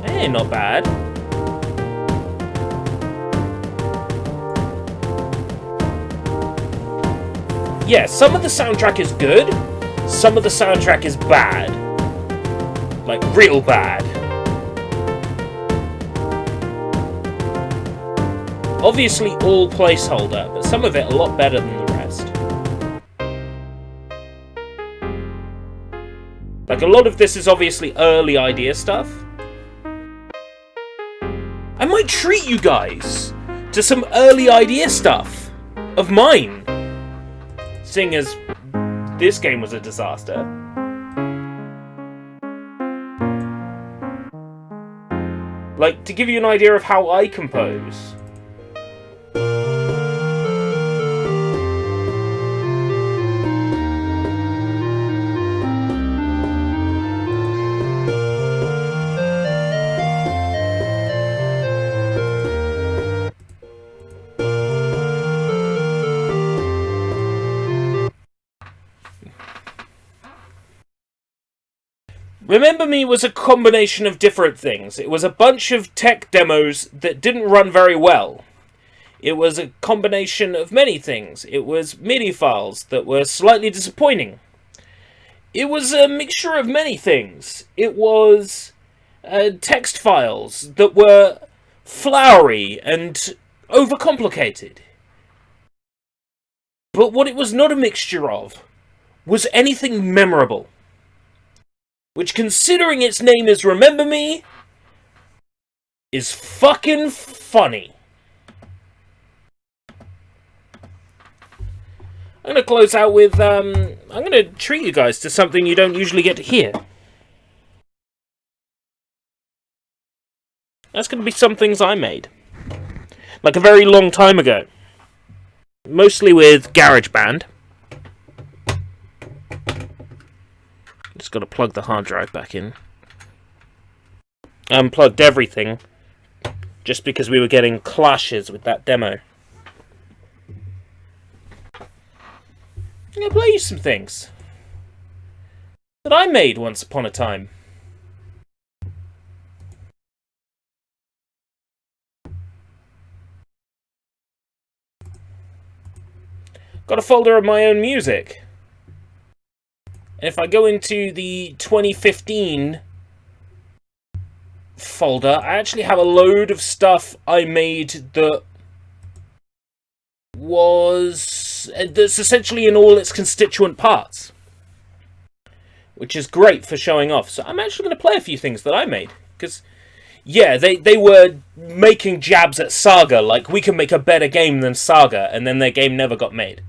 Hey, not bad. Yeah, some of the soundtrack is good, some of the soundtrack is bad. Like, real bad. Obviously all placeholder, but some of it a lot better than the rest. Like, a lot of this is obviously early idea stuff. I might treat you guys to some early idea stuff of mine, seeing as this game was a disaster. Like, to give you an idea of how I compose. Remember Me was a combination of different things. It was a bunch of tech demos that didn't run very well. It was a combination of many things. It was MIDI files that were slightly disappointing. It was a mixture of many things. It was text files that were flowery and overcomplicated. But what it was not a mixture of was anything memorable. Which, considering its name is Remember Me, is fucking funny. I'm gonna close out with, I'm gonna treat you guys to something you don't usually get to hear. That's gonna be some things I made. Like a very long time ago. Mostly with GarageBand. Just got to plug the hard drive back in. Unplugged everything, just because we were getting clashes with that demo. I'm going to play you some things that I made once upon a time. got a folder of my own music. And if I go into the 2015 folder, I actually have a load of stuff I made that's essentially in all its constituent parts, which is great for showing off. So I'm actually going to play a few things that I made, because yeah, they were making jabs at Saga, like we can make a better game than Saga, and then their game never got made.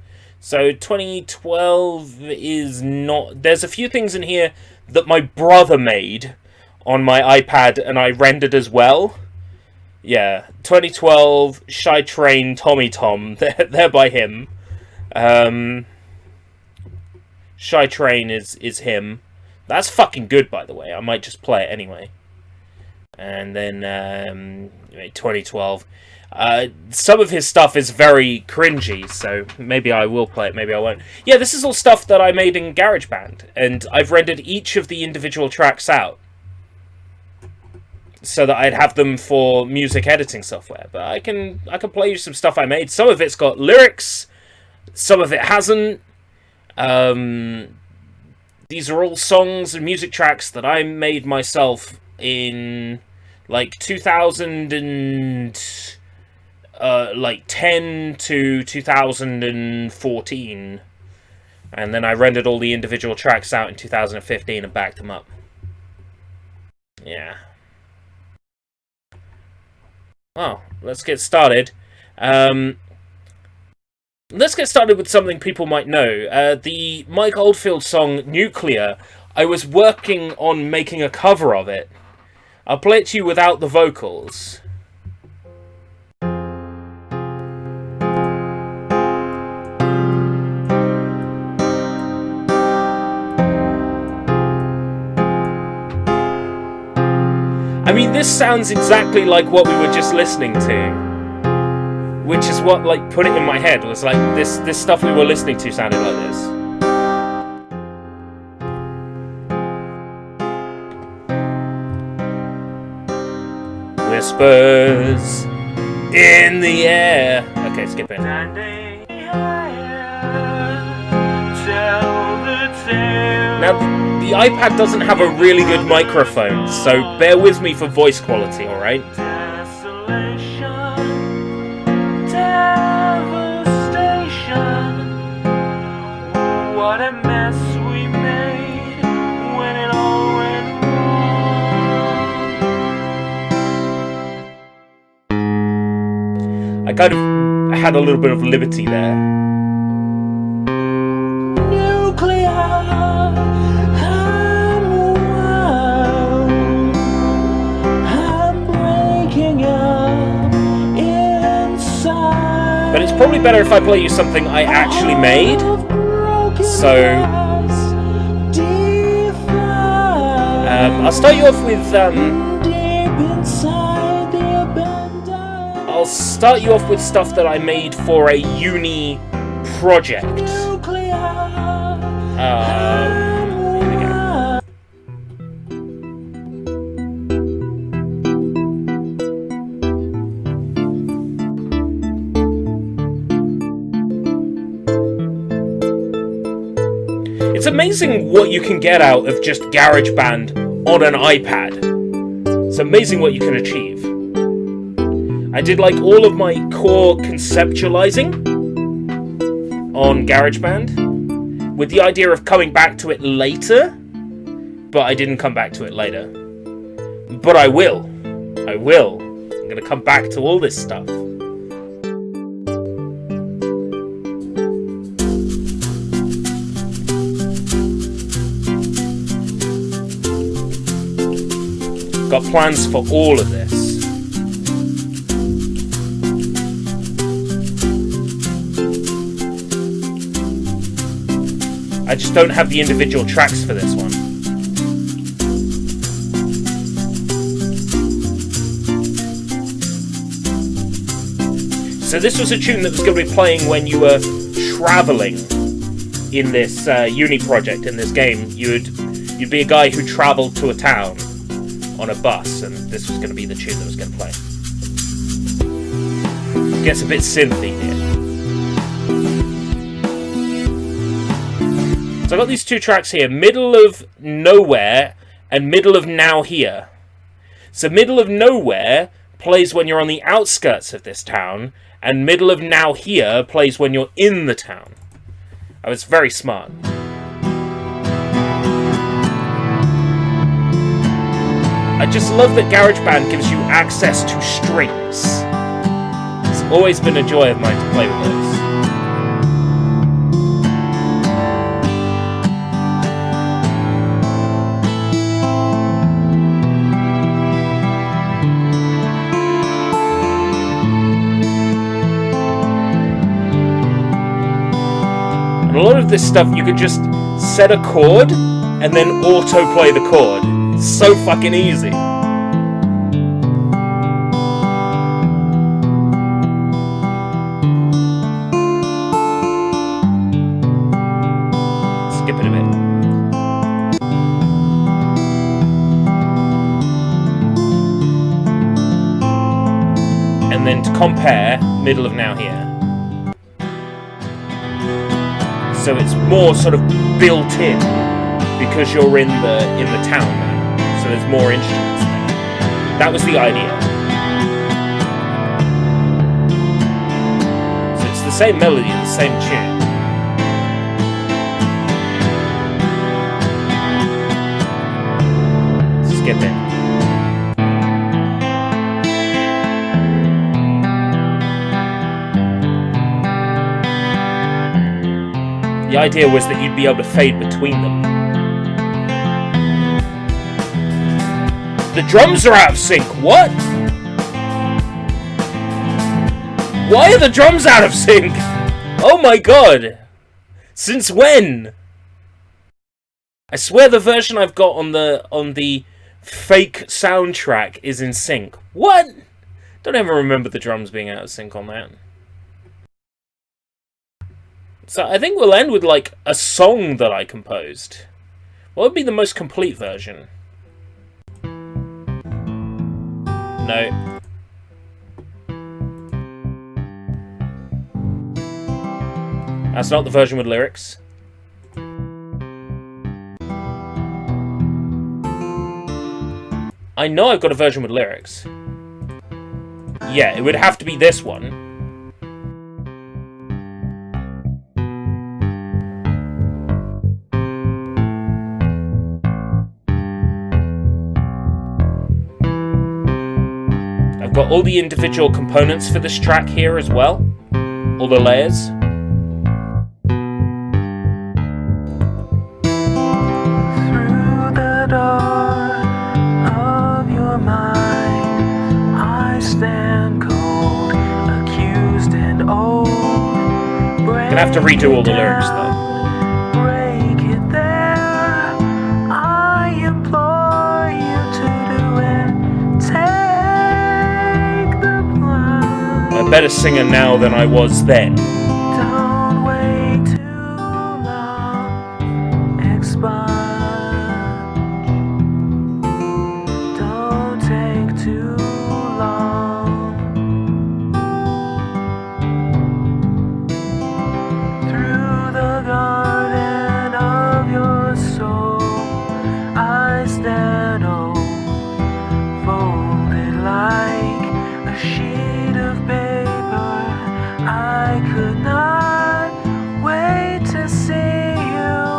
So 2012 is not... There's a few things in here that my brother made on my iPad and I rendered as well. Yeah, 2012, Shy Train, Tommy Tom, they're by him. Shy Train is him. That's fucking good, by the way. I might just play it anyway. And then 2012. Some of his stuff is very cringy, so maybe I will play it, maybe I won't. Yeah, this is all stuff that I made in GarageBand, and I've rendered each of the individual tracks out so that I'd have them for music editing software. But I can play you some stuff I made. Some of it's got lyrics, some of it hasn't. These are all songs and music tracks that I made myself in like 2010 to 2014, and then I rendered all the individual tracks out in 2015 and backed them up. Yeah. Oh, let's get started. Let's get started with something people might know. The Mike Oldfield song Nuclear, I was working on making a cover of it. I'll play it to you without the vocals. I mean, this sounds exactly like what we were just listening to. Which is what, like, put it in my head, was like, this stuff we were listening to sounded like this. Whispers in the air. Okay, skip it. Now, the iPad doesn't have a really good microphone, so bear with me for voice quality, alright? What a mess we made when it all went wrong. I kind of had a little bit of liberty there. Nuclear, I'm breaking up inside. But it's probably better if I play you something I actually made. So, I'll start you off with, I'll start you off with stuff that I made for a uni project. Here we go. It's amazing what you can get out of just GarageBand on an iPad. It's amazing what you can achieve. I did like all of my core conceptualizing on GarageBand with the idea of coming back to it later, but I didn't come back to it later. But I will. I will. I'm going to come back to all this stuff. Got plans for all of this. I just don't have the individual tracks for this one. So this was a tune that was going to be playing when you were travelling in this uni project, in this game. You'd be a guy who travelled to a town on a bus, and this was going to be the tune that was going to play. It gets a bit synthy here. So I got these two tracks here, Middle of Nowhere and Middle of Now Here. So Middle of Nowhere plays when you're on the outskirts of this town, and Middle of Now Here plays when you're in the town. I was very smart. I just love that GarageBand gives you access to strings. It's always been a joy of mine to play with those. And a lot of this stuff you could just set a chord and then auto-play the chord. It's so fucking easy. Skip it a bit. And then to compare, Middle of Now Here. So it's more sort of built in because you're in the town now. So there's more instruments there. That was the idea. So it's the same melody, the same tune. Skip it. The idea was that you'd be able to fade between them. The drums are out of sync. What? Why are the drums out of sync? Oh my god. Since when? I swear the version I've got on the fake soundtrack is in sync. What? Don't ever remember the drums being out of sync on that. So I think we'll end with, like, a song that I composed. What would be the most complete version? No. That's not the version with lyrics. I know I've got a version with lyrics. Yeah, it would have to be this one. I've got all the individual components for this track here as well. All the layers. Through the door of your mind, I stand cold, accused and old. Gonna have to redo all the lyrics though. Better singer now than I was then. Don't wait too long, expunge. Don't take too long. Through the garden of your soul, I stand old, folded like a sheet of paper. I could not wait to see you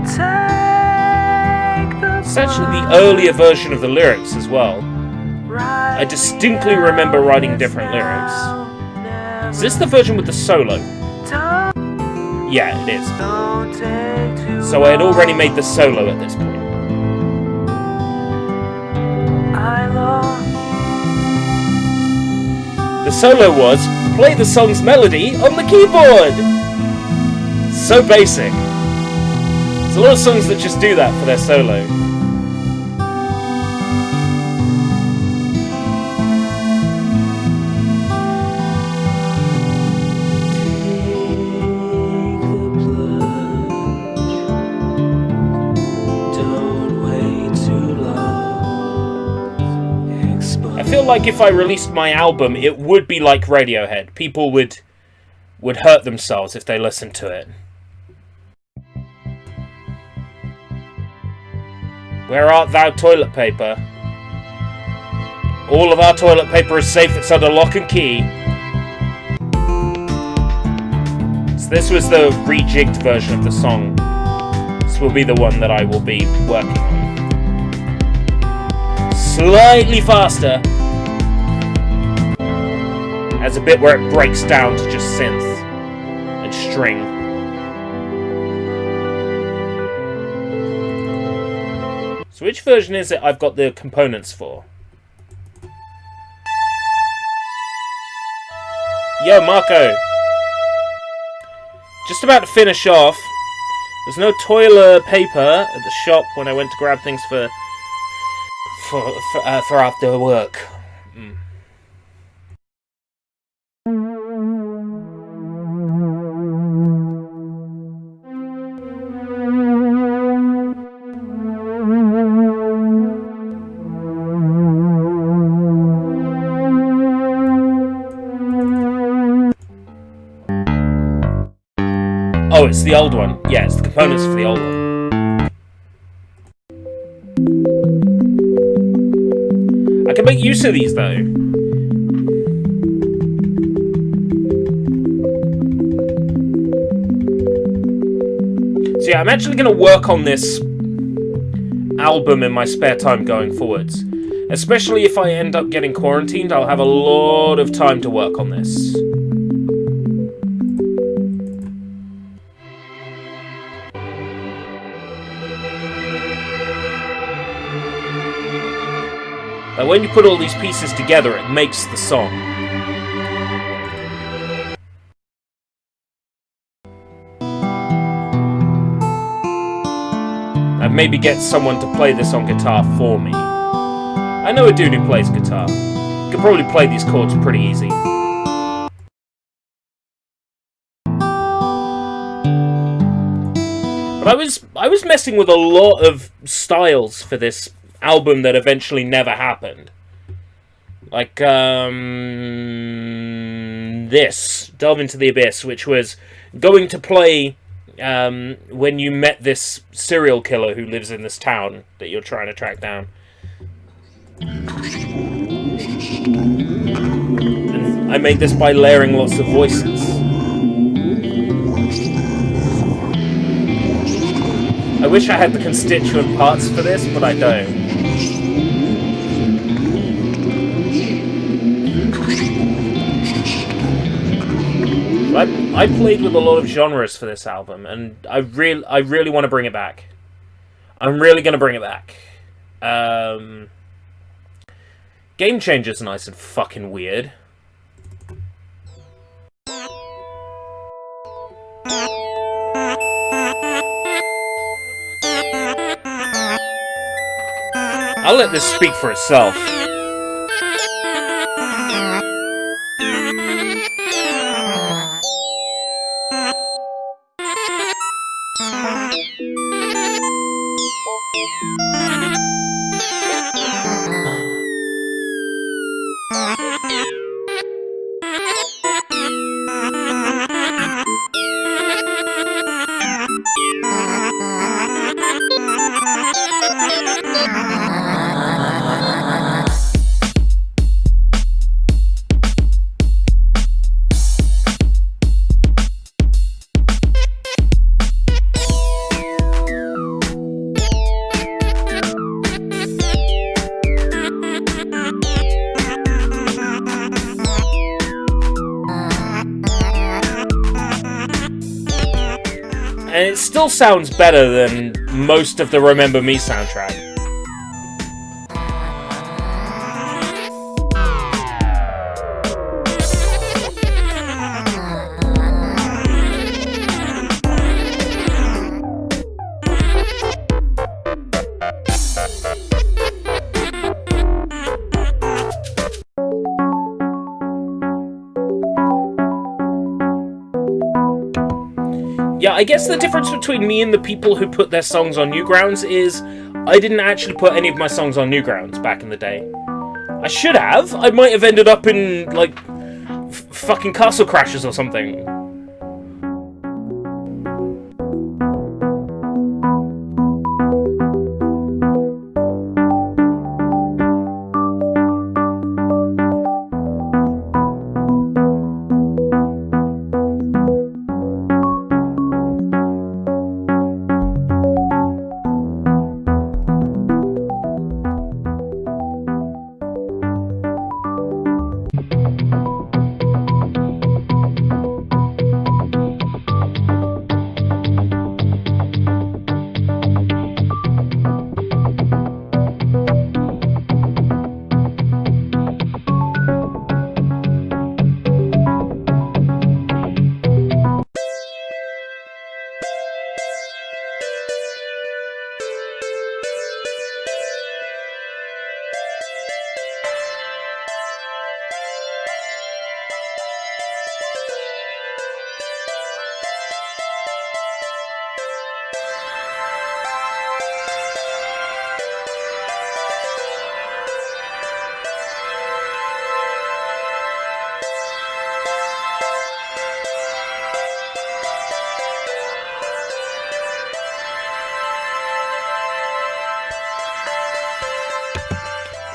take the It's actually the earlier version of the lyrics as well. I distinctly remember writing different lyrics. Is this the version with the solo? Yeah, it is. So I had already made the solo at this point. The solo was, play the song's melody on the keyboard! So basic. There's a lot of songs that just do that for their solo. I feel like if I released my album, it would be like Radiohead. People would hurt themselves if they listened to it. Where art thou, toilet paper? All of our toilet paper is safe, it's under lock and key. So this was the rejigged version of the song. This will be the one that I will be working on. Slightly faster. Has a bit where it breaks down to just synth and string. So which version is it I've got the components for? Yo, Marco! Just about to finish off. There's no toilet paper at the shop when I went to grab things for after work. Oh, it's the old one. Yeah, it's the components for the old one. I can make use of these, though. So yeah, I'm actually going to work on this album in my spare time going forwards. Especially if I end up getting quarantined, I'll have a lot of time to work on this. But when you put all these pieces together, it makes the song. And maybe get someone to play this on guitar for me. I know a dude who plays guitar. He could probably play these chords pretty easy. But I was messing with a lot of styles for this album that eventually never happened. Like, this, Delve into the Abyss, which was going to play when you met this serial killer who lives in this town that you're trying to track down. And I made this by layering lots of voices. I wish I had the constituent parts for this, but I don't. I played with a lot of genres for this album, and I really want to bring it back. I'm really going to bring it back. Game Changer's nice and fucking weird. I'll let this speak for itself. And it still sounds better than most of the Remember Me soundtrack. Yeah, I guess the difference between me and the people who put their songs on Newgrounds is I didn't actually put any of my songs on Newgrounds back in the day. I should have. I might have ended up in, like, fucking Castle Crashers or something.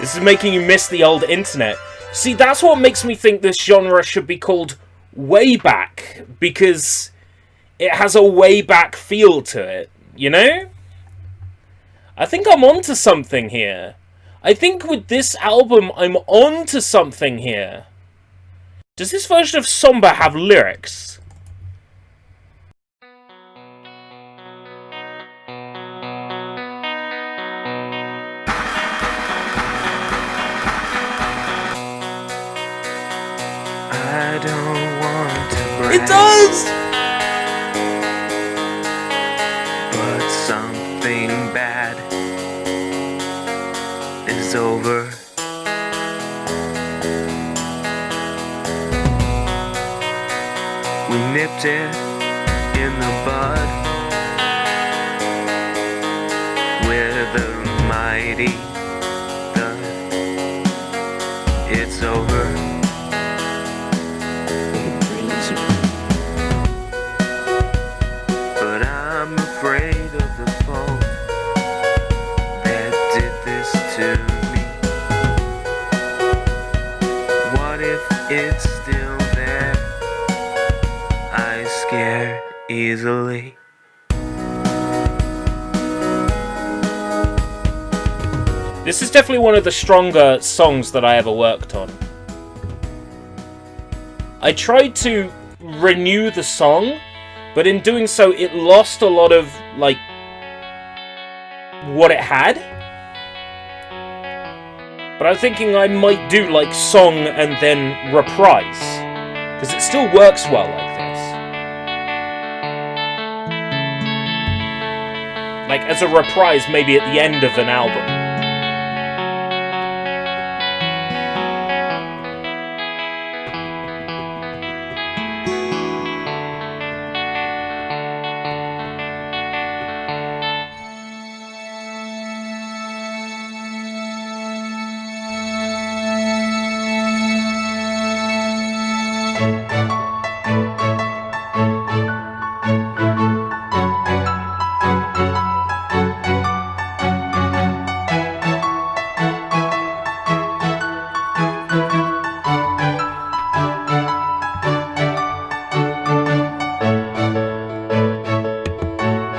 This is making you miss the old internet. See, that's what makes me think this genre should be called Way Back, because it has a way back feel to it, you know? I think I'm onto something here. I think with this album, I'm onto something here. Does this version of Somber have lyrics? I don't want to brag, It does! but something bad is over. We nipped it in the bud with a mighty thud. It's over. But I'm afraid of the foe that did this to me. What if it's still there? I scare easily. This is definitely one of the stronger songs that I ever worked on. I tried to renew the song, but in doing so, it lost a lot of, like, what it had. But I'm thinking I might do, like, song and then reprise, because it still works well like this. Like, as a reprise, maybe at the end of an album.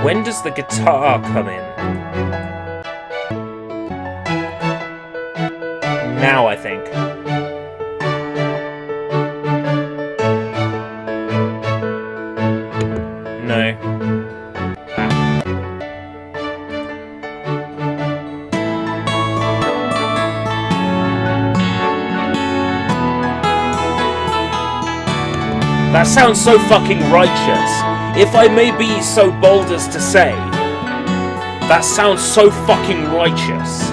When does the guitar come in? Now, I think. No. That sounds so fucking righteous. If I may be so bold as to say, that sounds so fucking righteous.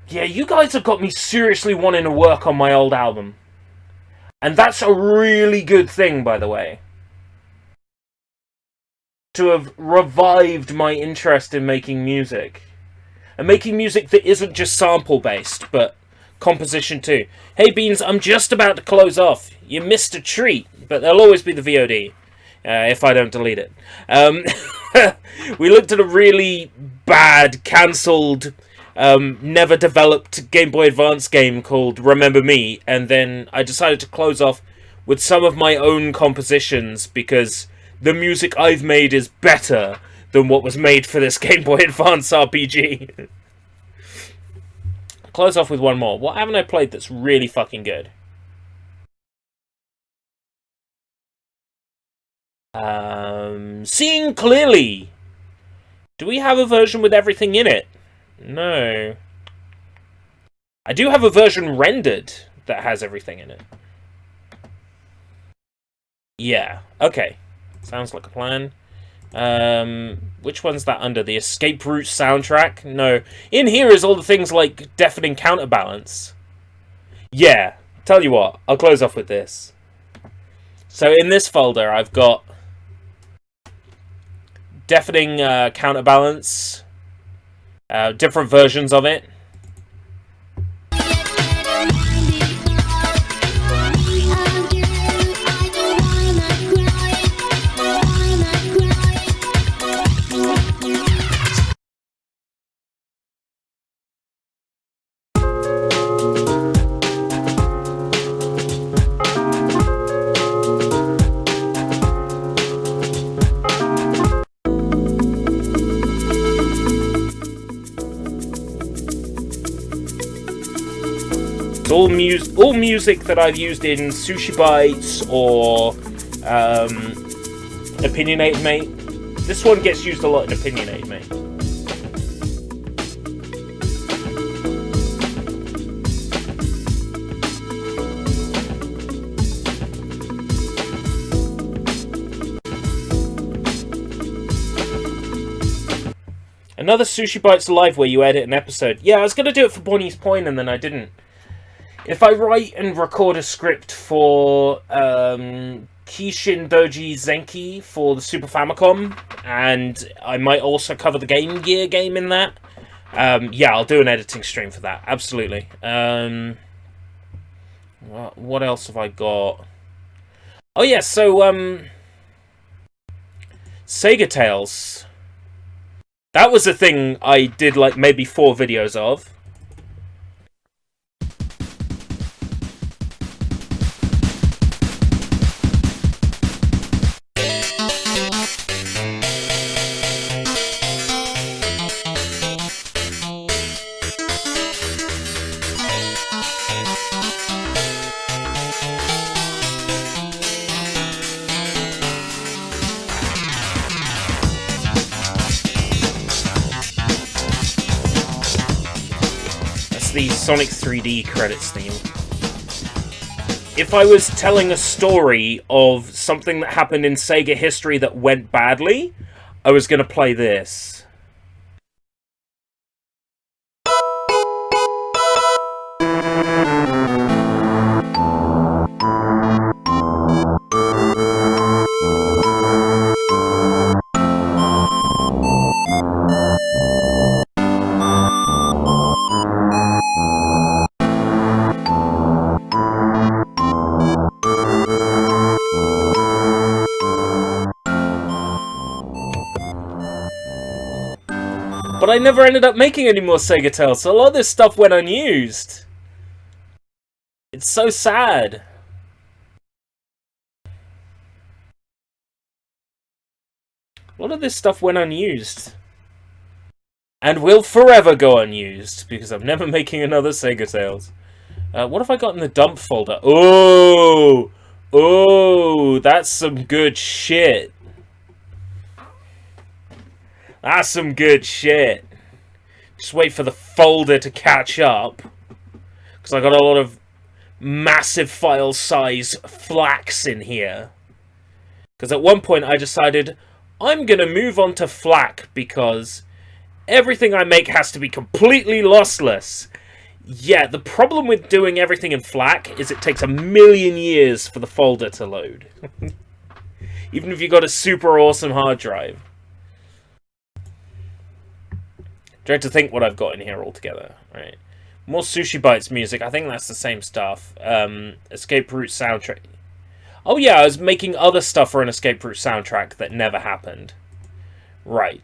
Yeah, you guys have got me seriously wanting to work on my old album. And that's a really good thing, by the way. To have revived my interest in making music. And making music that isn't just sample-based, but composition too. Hey Beans, I'm just about to close off. You missed a treat, but there'll always be the VOD. If I don't delete it. We looked at a really bad, cancelled... never developed Game Boy Advance game called Remember Me, and then I decided to close off with some of my own compositions because the music I've made is better than what was made for this Game Boy Advance RPG. Close off with one more. What haven't I played that's really fucking good? Seeing Clearly! Do we have a version with everything in it? No. I do have a version rendered that has everything in it. Yeah, okay. Sounds like a plan. Which one's that under? The Escape Route soundtrack? No. In here is all the things like Deafening Counterbalance. Yeah, tell you what, I'll close off with this. So in this folder, I've got deafening counterbalance, different versions of it. All music that I've used in Sushi Bites or Opinionated Mate. This one gets used a lot in Opinionated Mate. Another Sushi Bites Live where you edit an episode. Yeah, I was going to do it for Bonnie's Point and then I didn't. If I write and record a script for Kishin Doji Zenki for the Super Famicom, and I might also cover the Game Gear game in that, yeah, I'll do an editing stream for that, absolutely. What else have I got? Oh yeah, so, Sega Tales. That was a thing I did, like, maybe 4 videos of. The Sonic 3D credits theme. If I was telling a story of something that happened in Sega history that went badly, I was going to play this. But I never ended up making any more Sega Tales, so a lot of this stuff went unused. It's so sad. A lot of this stuff went unused. And will forever go unused, because I'm never making another Sega Tales. What have I got in the dump folder? Oh! Oh, that's some good shit. That's some good shit. Just wait for the folder to catch up. Because I got a lot of massive file size FLACs in here. Because at one point I decided I'm going to move on to FLAC because everything I make has to be completely lossless. Yeah, the problem with doing everything in FLAC is it takes 1,000,000 years for the folder to load. Even if you've got a super awesome hard drive. Trying to think what I've got in here altogether. Right, more Sushi Bites music. I think that's the same stuff. Escape Route soundtrack. Oh yeah, I was making other stuff for an Escape Route soundtrack that never happened. Right.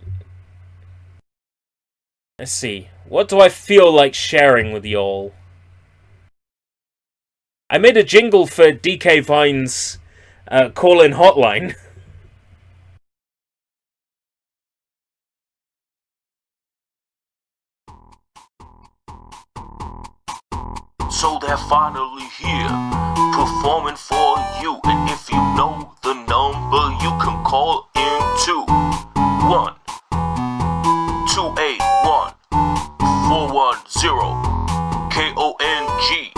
Let's see. What do I feel like sharing with you all? I made a jingle for DK Vine's call-in hotline. So they're finally here, performing for you. And if you know the number, you can call in to 1-281-410 KONG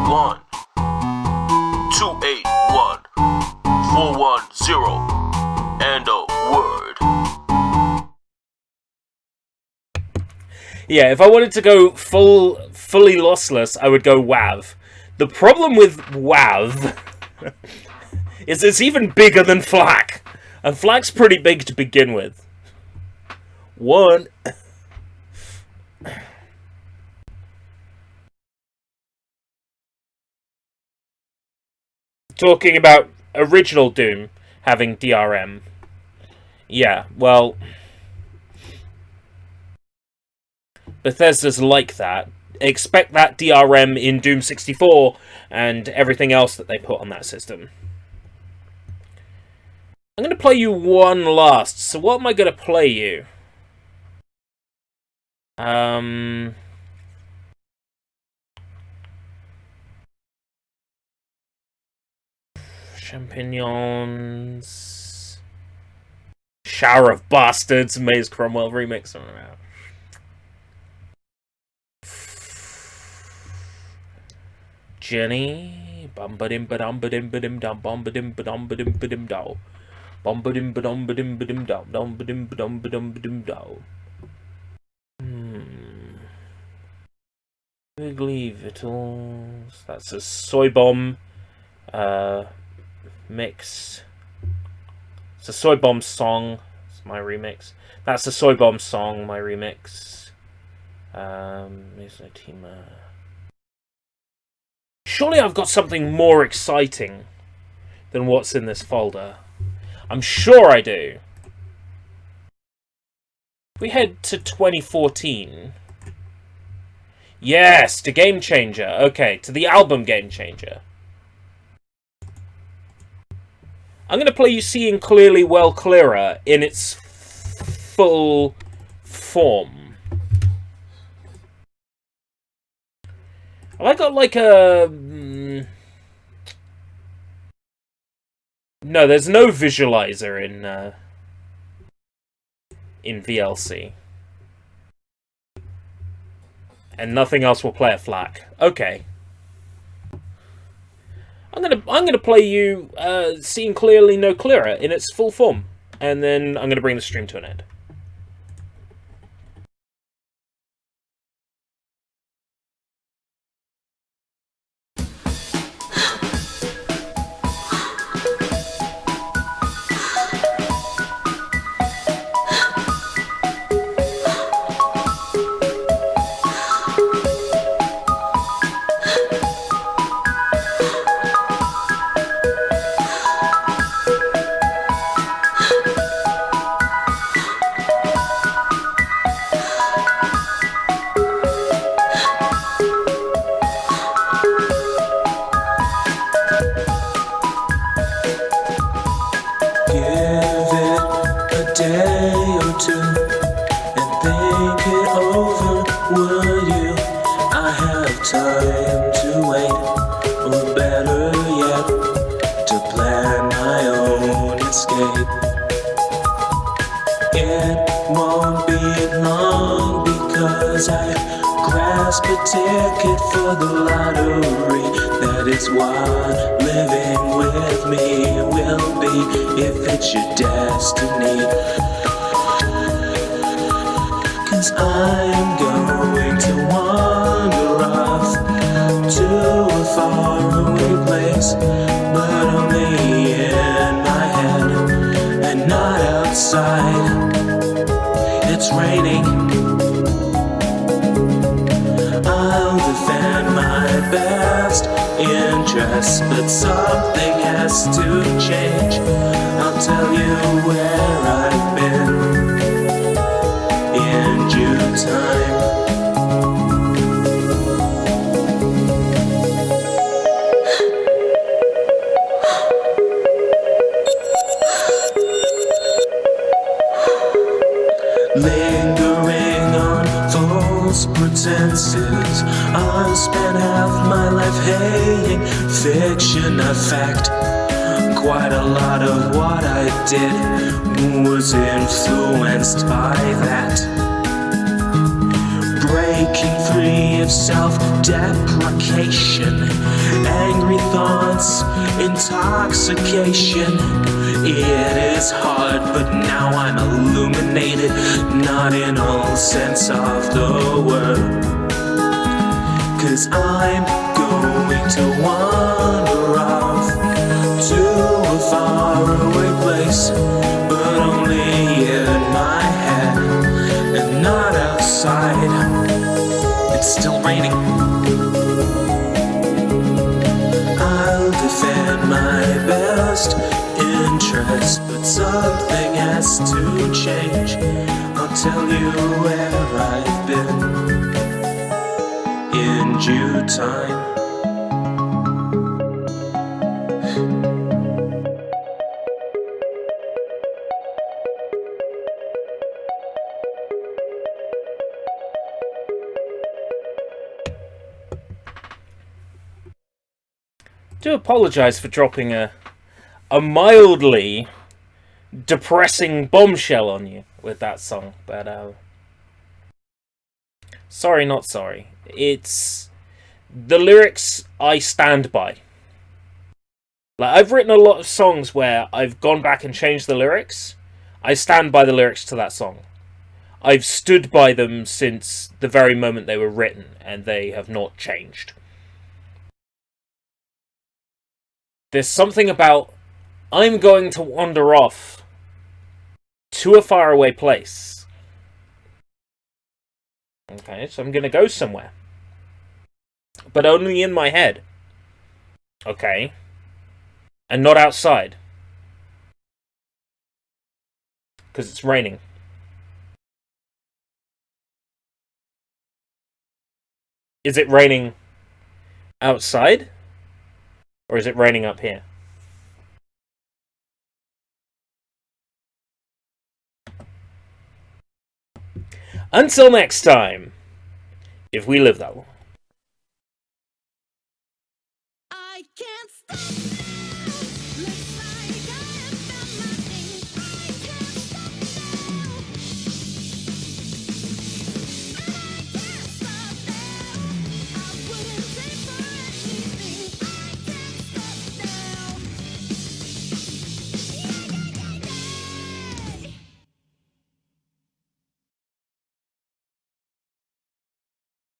1-281-410 and a word. Yeah, if I wanted to go fully lossless, I would go WAV. The problem with WAV is it's even bigger than flak. And flak's pretty big to begin with. One. Talking about original Doom having DRM. Yeah, well, Bethesda's like that. Expect that DRM in Doom 64 and everything else that they put on that system. I'm going to play you one last. So what am I going to play you? Champignons. Shower of Bastards. Maze Cromwell remix. I don't know. Jenny. Bum-ba-dim ba-dum-ba-dim-ba-dim dum bum-ba-dim-ba-dum-ba-dim-ba-dim dow. Bum-ba-dim-ba-dum-ba-dim-ba-dim dow. Dum-ba-dim-ba-dum-ba-dum-ba-dim dow. Wiggly Vittles. That's a soy bomb mix. It's a soy bomb song. It's my remix. That's a soy bomb song, my remix. Surely I've got something more exciting than what's in this folder. I'm sure I do. We head to 2014. Yes, to Game Changer. Okay, to the album Game Changer. I'm going to play you Seeing Clearly Well Clearer in its full form. Have I got like a... No, there's no visualizer in VLC. And nothing else will play a FLAC. Okay. I'm gonna play you Seeing Clearly No Clearer in its full form. And then I'm gonna bring the stream to an end. Ticket for the lottery. That is what living with me will be, if it's your destiny. 'Cause I'm going to wander off to a faraway place, but only in my head and not outside. It's raining. I'll defend my best interest, but something has to change. I'll tell you where I've been in due time. Lingering on false pretenses, I've spent half my life hating fiction, not fact. Quite a lot of what I did was influenced by that. Breaking free of self-deprecation, angry thoughts, intoxication. It is hard, but now I'm illuminated, not in all sense of the word. 'Cause I'm going to wander off to a lost interest, but something has to change. I'll tell you where I've been in due time. Do apologise for dropping a mildly depressing bombshell on you with that song, but sorry, not sorry. It's the lyrics I stand by. Like, I've written a lot of songs where I've gone back and changed the lyrics. I stand by the lyrics to that song. I've stood by them since the very moment they were written, and they have not changed. There's something about, I'm going to wander off to a faraway place. Okay, so I'm going to go somewhere. But only in my head. Okay. And not outside. Because it's raining. Is it raining outside? Or is it raining up here? Until next time, if we live that long. I can't stop.